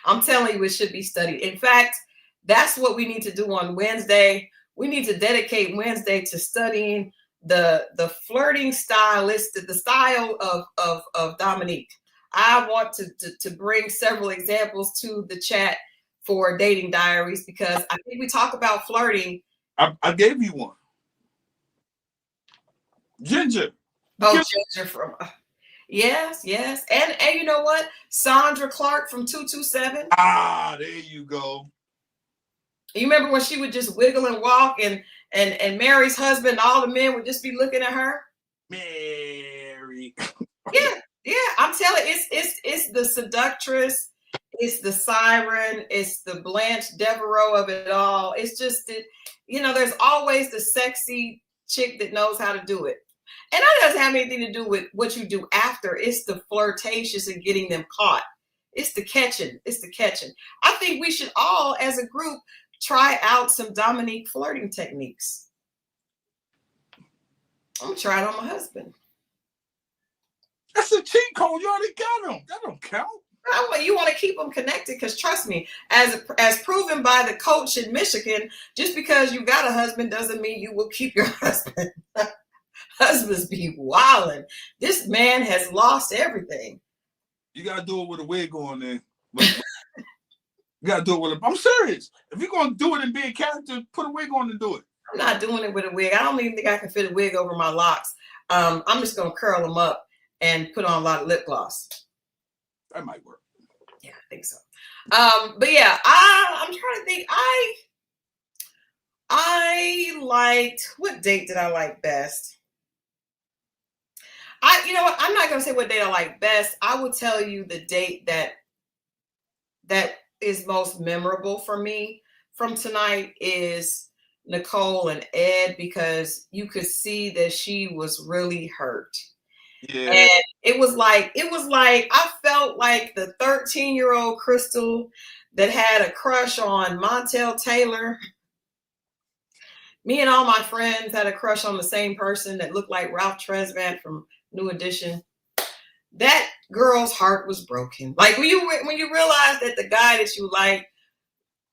I'm telling you, it should be studied. In fact, that's what we need to do on Wednesday. We need to dedicate Wednesday to studying the flirting stylistic, the style of Dominique. I want to bring several examples to the chat for dating diaries, because I think we talk about flirting. I gave you one. Ginger. Oh, Ginger from yes, and you know what? Sandra Clark from 227. Ah, there you go. You remember when she would just wiggle and walk, and Mary's husband, all the men would just be looking at her. Mary. Yeah. I'm telling you, it's the seductress, it's the siren, it's the Blanche Devereaux of it all. It's just that, there's always the sexy chick that knows how to do it. And that doesn't have anything to do with what you do after. It's the flirtatious and getting them caught. It's the catching. I think we should all, as a group, try out some Dominique flirting techniques. I'm gonna try it on my husband. That's a cheat code. You already got him. That don't count. You want to keep them connected, because trust me, as proven by the coach in Michigan, just because you got a husband doesn't mean you will keep your husband. Husbands be wilding. This man has lost everything. You gotta do it with a wig on there. You gotta do it with I'm serious. If you're gonna do it and be a character, put a wig on and do it. I'm not doing it with a wig. I don't even think I can fit a wig over my locks. I'm just gonna curl them up and put on a lot of lip gloss. That might work. Yeah, I think so. But yeah, I'm trying to think. I liked, what date did I like best? You know what? I'm not gonna say what date I like best. I will tell you the date that is most memorable for me from tonight is Nicole and Ed, because you could see that she was really hurt. Yeah. And it was like I felt like the 13-year-old Christal that had a crush on Montel Taylor. Me and all my friends had a crush on the same person that looked like Ralph Tresvant from New Edition. That girl's heart was broken. Like when you realize that the guy that you like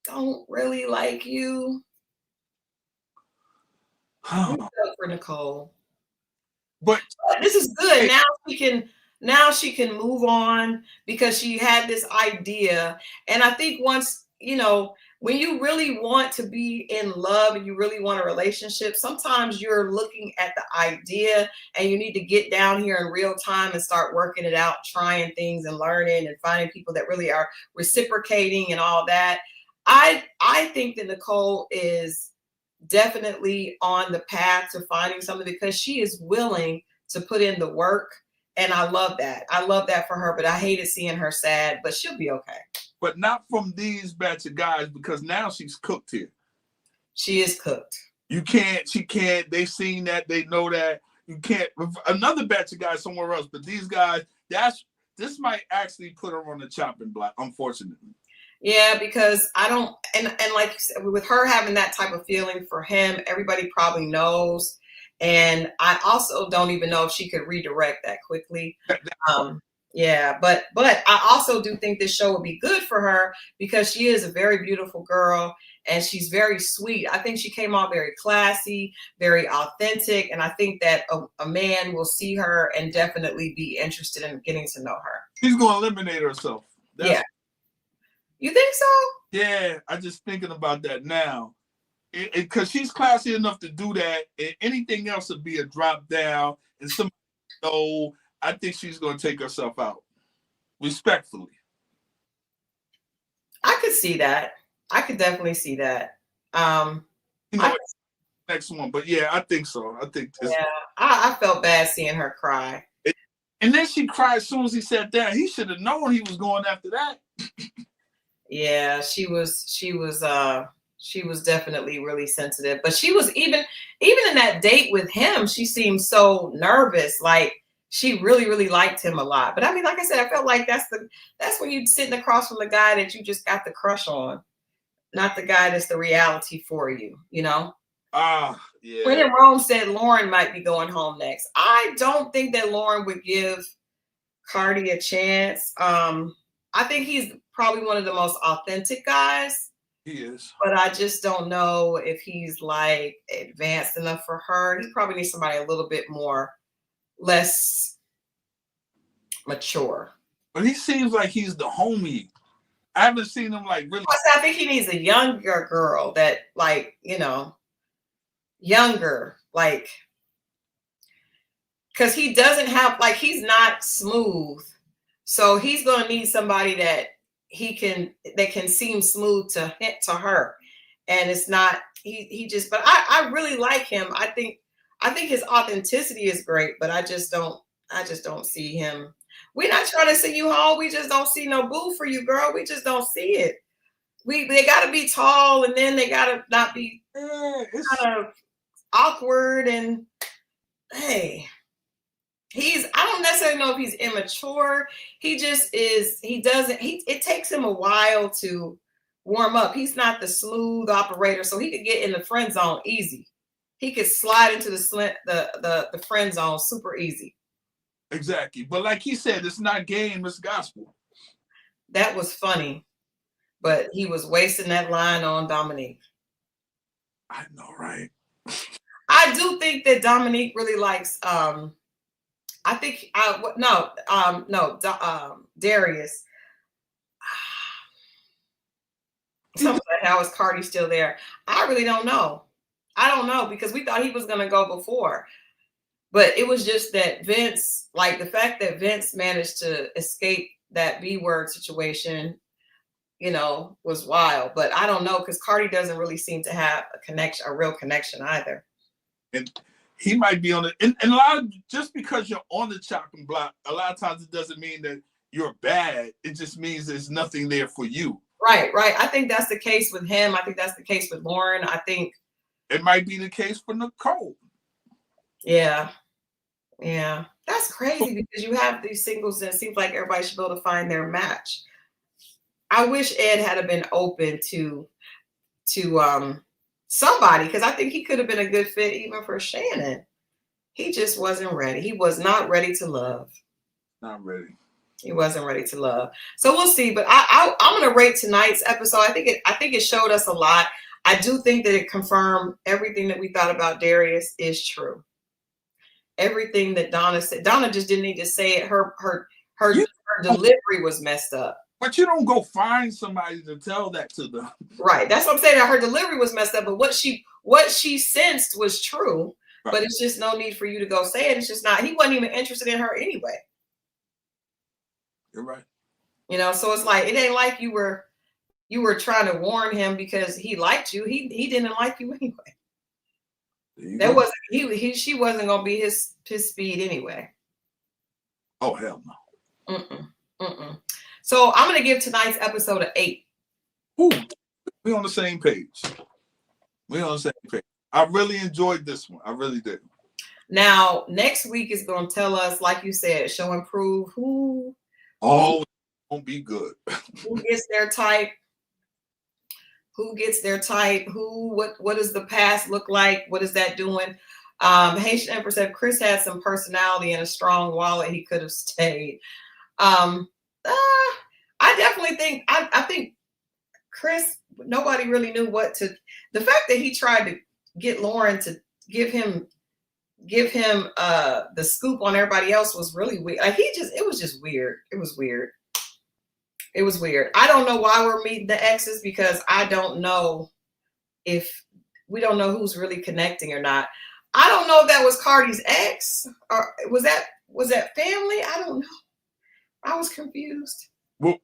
don't really like you. For Nicole. But this is good. Now she can move on, because she had this idea. And I think once, when you really want to be in love and you really want a relationship, sometimes you're looking at the idea and you need to get down here in real time and start working it out, trying things and learning and finding people that really are reciprocating and all that. I think that Nicole is definitely on the path to finding something, because she is willing to put in the work. And I love that. I love that for her, but I hated seeing her sad, but she'll be okay. But not from these batch of guys, because now she's cooked here. She is cooked. She can't, they've seen that, they know that. You can't, another batch of guys somewhere else, but these guys, this might actually put her on the chopping block, unfortunately. Yeah, because I don't, and like you said, with her having that type of feeling for him, everybody probably knows. And I also don't even know if she could redirect that quickly. Yeah, but I also do think this show would be good for her, because she is a very beautiful girl and she's very sweet. I think she came out very classy, very authentic. And I think that a man will see her and definitely be interested in getting to know her. She's going to eliminate herself. Yeah. You think so? Yeah, I'm just thinking about that now. Because she's classy enough to do that, and anything else would be a drop down. And I think she's going to take herself out, respectfully. I could see that. I could definitely see that. Next one, but yeah, I think so. I felt bad seeing her cry. And then she cried as soon as he sat down. He should have known he was going after that. Yeah, she was definitely really sensitive. But she was even in that date with him, she seemed so nervous. Like she really, really liked him a lot. But I mean, like I said, I felt like that's when you're sitting across from the guy that you just got the crush on, not the guy that's the reality for you, Yeah. When in Rome said Lauren might be going home next. I don't think that Lauren would give Cardi a chance. I think he's probably one of the most authentic guys. He is. But I just don't know if he's like advanced enough for her. He probably needs somebody a little bit less mature. But he seems like he's the homie. I haven't seen him like really. Plus, I think he needs a younger girl that, like, younger, like, because he doesn't have, like, he's not smooth. So he's gonna need somebody that can seem smooth to her. And it's not, he just, but I really like him. I think his authenticity is great, but I just don't see him. We're not trying to send you home. We just don't see no boo for you, girl. We just don't see it. They gotta be tall, and then they gotta not be kind of awkward. And hey, I don't necessarily know if he's immature. He just is. It takes him a while to warm up. He's not the smooth operator, so he could get in the friend zone easy. He could slide into the friend zone super easy. Exactly. But like he said, it's not game, it's gospel. That was funny, but he was wasting that line on Dominique. I know, right? I do think that Dominique really likes Darius. Something like, how is Cardi still there? I really don't know. I don't know, because we thought he was going to go before. But it was just that Vince, like the fact that Vince managed to escape that B-word situation, was wild. But I don't know, because Cardi doesn't really seem to have a real connection either. And he might be on it. And a lot of, just because you're on the chopping block, a lot of times it doesn't mean that you're bad. It just means there's nothing there for you. Right. I think that's the case with him. I think that's the case with Lauren. I think it might be the case for Nicole. Yeah. That's crazy, because you have these singles and it seems like everybody should be able to find their match. I wish Ed had been open to somebody, because I think he could have been a good fit even for Shannon. He just wasn't ready. He was not ready to love. Not ready. He wasn't ready to love. So we'll see. But I'm going to rate tonight's episode. I think it showed us a lot. I do think that it confirmed everything that we thought about Darius is true. Everything that Donna said. Donna just didn't need to say it. Her delivery was messed up. But you don't go find somebody to tell that to them. Right. That's what I'm saying. That her delivery was messed up. But what she sensed was true. Right. But it's just no need for you to go say it. It's just not. He wasn't even interested in her anyway. You're right. So it's like, it ain't like you were trying to warn him because he liked you. He didn't like you anyway. That wasn't she wasn't gonna be his speed anyway. Oh hell no. So I'm gonna give tonight's episode an 8. Ooh, we're on the same page. I really enjoyed this one. I really did. Now next week is gonna tell us, like you said, show and prove who. Oh, it won't be good. Who gets their type? What does the past look like? What is that doing? Haitian Empress said Chris had some personality and a strong wallet. He could have stayed. I definitely think, I think Chris, nobody really knew the fact that he tried to get Lauren to give him the scoop on everybody else was really weird. Like it was just weird. It was weird. I don't know why we're meeting the exes, because I don't know if we don't know who's really connecting or not. I don't know if that was Cardi's ex or was that family? I don't know. I was confused. What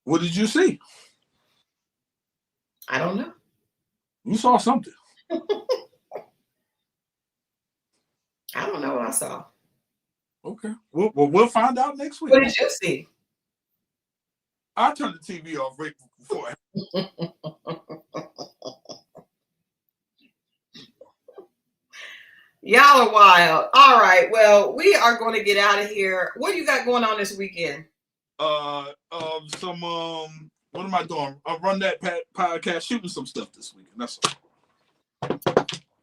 did you see? I don't know. You saw something. I don't know what I saw. Okay. We'll find out next week. What did you see? I turned the TV off right before. Y'all are wild. All right. Well, we are going to get out of here. What do you got going on this weekend? What am I doing? I'll run that podcast, shooting some stuff this weekend. That's all.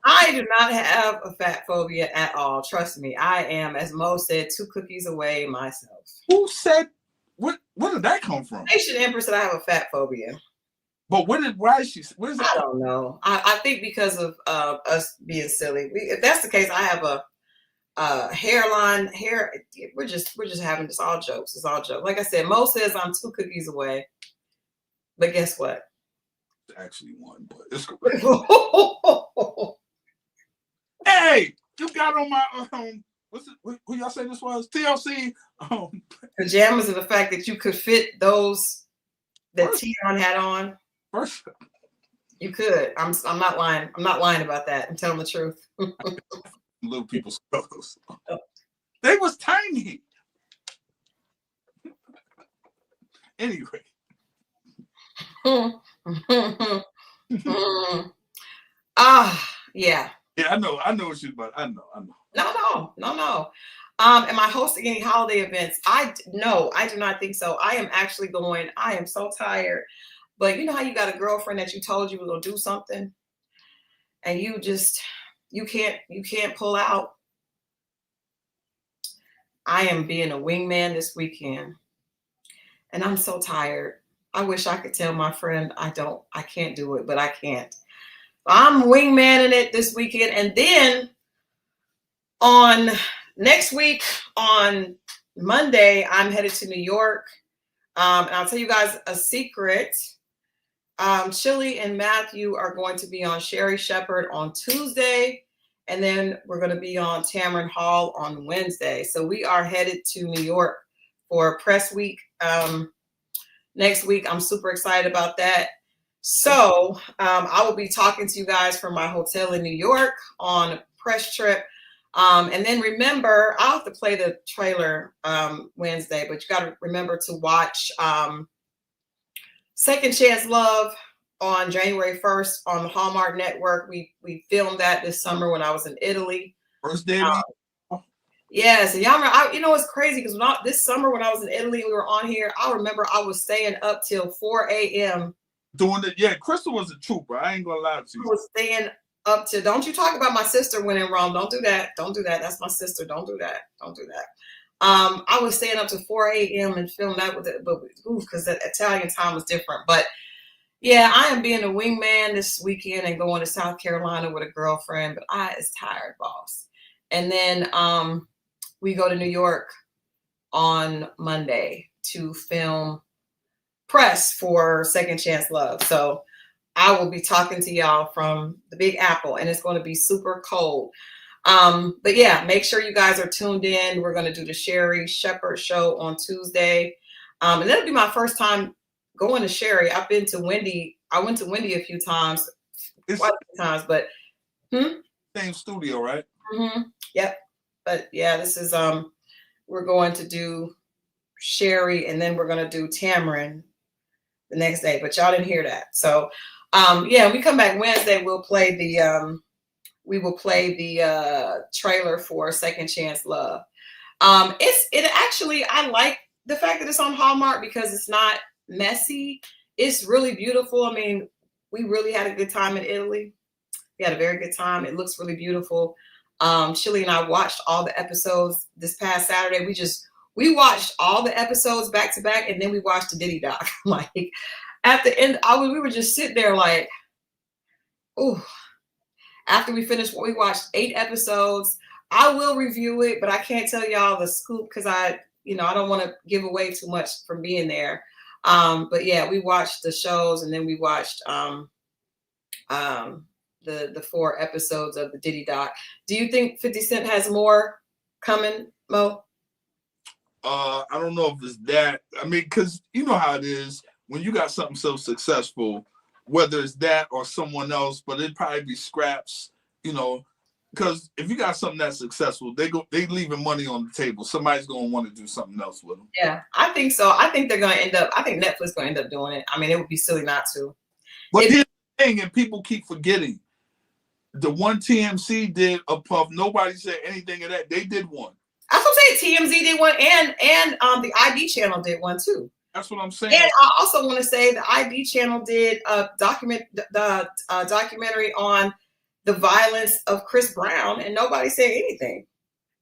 I do not have a fat phobia at all. Trust me. I am, as Mo said, 2 cookies away myself. Who said? Where did that come from? Haitian Empress said I have a fat phobia. But why is she? What is that? I don't know. I think because of us being silly. If that's the case, I have a hairline. We're just having this all jokes. It's all jokes. Like I said, Mo says I'm 2 cookies away. But guess what? Actually one, but it's correct. Hey, you got on my what's it? Who y'all say this was? TLC. Pajamas and the fact that you could fit those that Tion had on. First, you could. I'm not lying. I'm not lying about that. I'm telling the truth. Little people's clothes. They was tiny. Anyway. Yeah. Yeah, I know what she's about. I know. No. Am I hosting any holiday events? No, I do not think so. I am actually going. I am so tired. But you know how you got a girlfriend that you told you was gonna do something, and you can't pull out. I am being a wingman this weekend, and I'm so tired. I wish I could tell my friend I can't do it, but I can't. I'm wingmanning it this weekend, and then on next week on Monday, I'm headed to New York. And I'll tell you guys a secret. Chili and Matthew are going to be on Sherry Shepherd on Tuesday, and then we're going to be on Tamron Hall on Wednesday. So we are headed to New York for press week next week. I'm super excited about that. So I will be talking to you guys from my hotel in New York on press trip. And then remember, I'll have to play the trailer Wednesday, but you got to remember to watch Second Chance Love on January 1st on the Hallmark Network. We filmed that this summer when I was in Italy. First day. Yes, and y'all remember, you know, it's crazy because this summer when I was in Italy and we were on here, I remember I was staying up till 4 a.m. doing it. Yeah, Christal was a trooper. I ain't gonna lie to you. I was staying up to. Don't you talk about my sister when in Rome? Don't do that. Don't do that. That's my sister. Don't do that. Don't do that. I was staying up to 4 a.m. and filmed that with it, but because the Italian time was different. But yeah, I am being a wingman this weekend and going to South Carolina with a girlfriend. But I is tired, boss. And then we go to New York on Monday to film press for Second Chance Love. So I will be talking to y'all from the Big Apple, and it's going to be super cold. But yeah, make sure you guys are tuned in. We're going to do the Sherry Shepherd show on Tuesday. And that'll be my first time going to Sherry. I've been to Wendy. I went to Wendy a few times, but same studio, right? Mm-hmm. Yep. But yeah, this is we're going to do Sherry, and then we're going to do Tamron the next day. But y'all didn't hear that. So yeah, we come back Wednesday. We'll play the trailer for Second Chance Love. I like the fact that it's on Hallmark because it's not messy. It's really beautiful. I mean, we really had a good time in Italy. We had a very good time. It looks really beautiful. Chili and I watched all the episodes this past Saturday. We watched all the episodes back to back, and then we watched the Diddy doc. Like at the end, we were just sitting there like, ooh. After we finished, we watched 8 episodes. I will review it, but I can't tell y'all the scoop because I don't want to give away too much from being there. But yeah, we watched the shows, and then we watched the 4 episodes of the Diddy doc. Do you think 50 Cent has more coming, Mo? I don't know if it's that. I mean, because you know how it is when you got something so successful, whether it's that or someone else, but it'd probably be scraps, because if you got something that's successful, they leaving money on the table. Somebody's gonna want to do something else with them. Yeah, I think so. I think they're gonna end up. I think Netflix gonna end up doing it. I mean, it would be silly not to. But here's the thing, and people keep forgetting. The one TMC did a puff. Nobody said anything of that. They did one. I was gonna say TMZ did one, and the ID channel did one too. That's what I'm saying. And I also want to say the ID channel did a documentary on the violence of Chris Brown, and nobody said anything.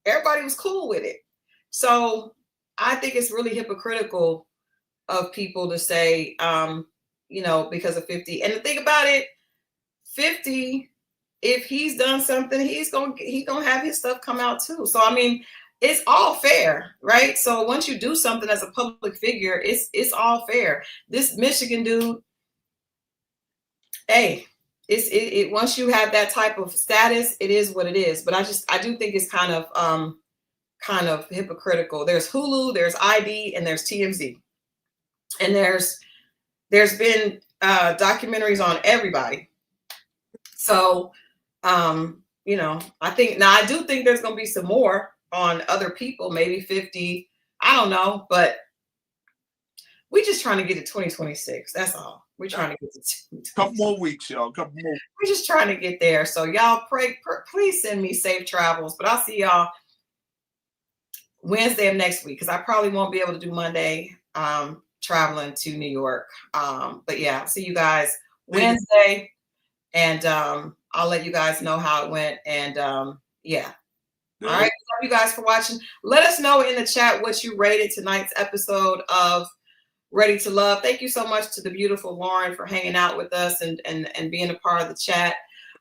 Everybody was cool with it. So I think it's really hypocritical of people to say because of 50. And the thing about it, 50, if he's done something, he's gonna have his stuff come out too. So I mean, it's all fair, right? So once you do something as a public figure, it's all fair. This Michigan dude, hey, it once you have that type of status, it is what it is. But I do think it's kind of hypocritical. There's Hulu, there's ID, and there's TMZ, and there's been documentaries on everybody. So I do think there's going to be some more on other people, maybe 50. I don't know, but we just trying to get to 2026. That's all. We're trying to get to couple more weeks, y'all. Couple more. We're just trying to get there. So y'all please send me safe travels. But I'll see y'all Wednesday of next week, because I probably won't be able to do Monday, traveling to New York. But yeah, I'll see you guys Wednesday, and I'll let you guys know how it went. And yeah. All right. Thank you guys for watching. Let us know in the chat what you rated tonight's episode of Ready to Love. Thank you so much to the beautiful Lauren for hanging out with us and being a part of the chat.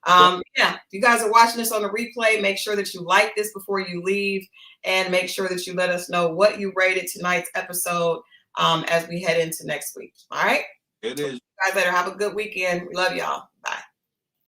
Yeah, if you guys are watching this on the replay, make sure that you like this before you leave, and make sure that you let us know what you rated tonight's episode as we head into next week. All right. It is. You guys later. Have a good weekend. We love y'all.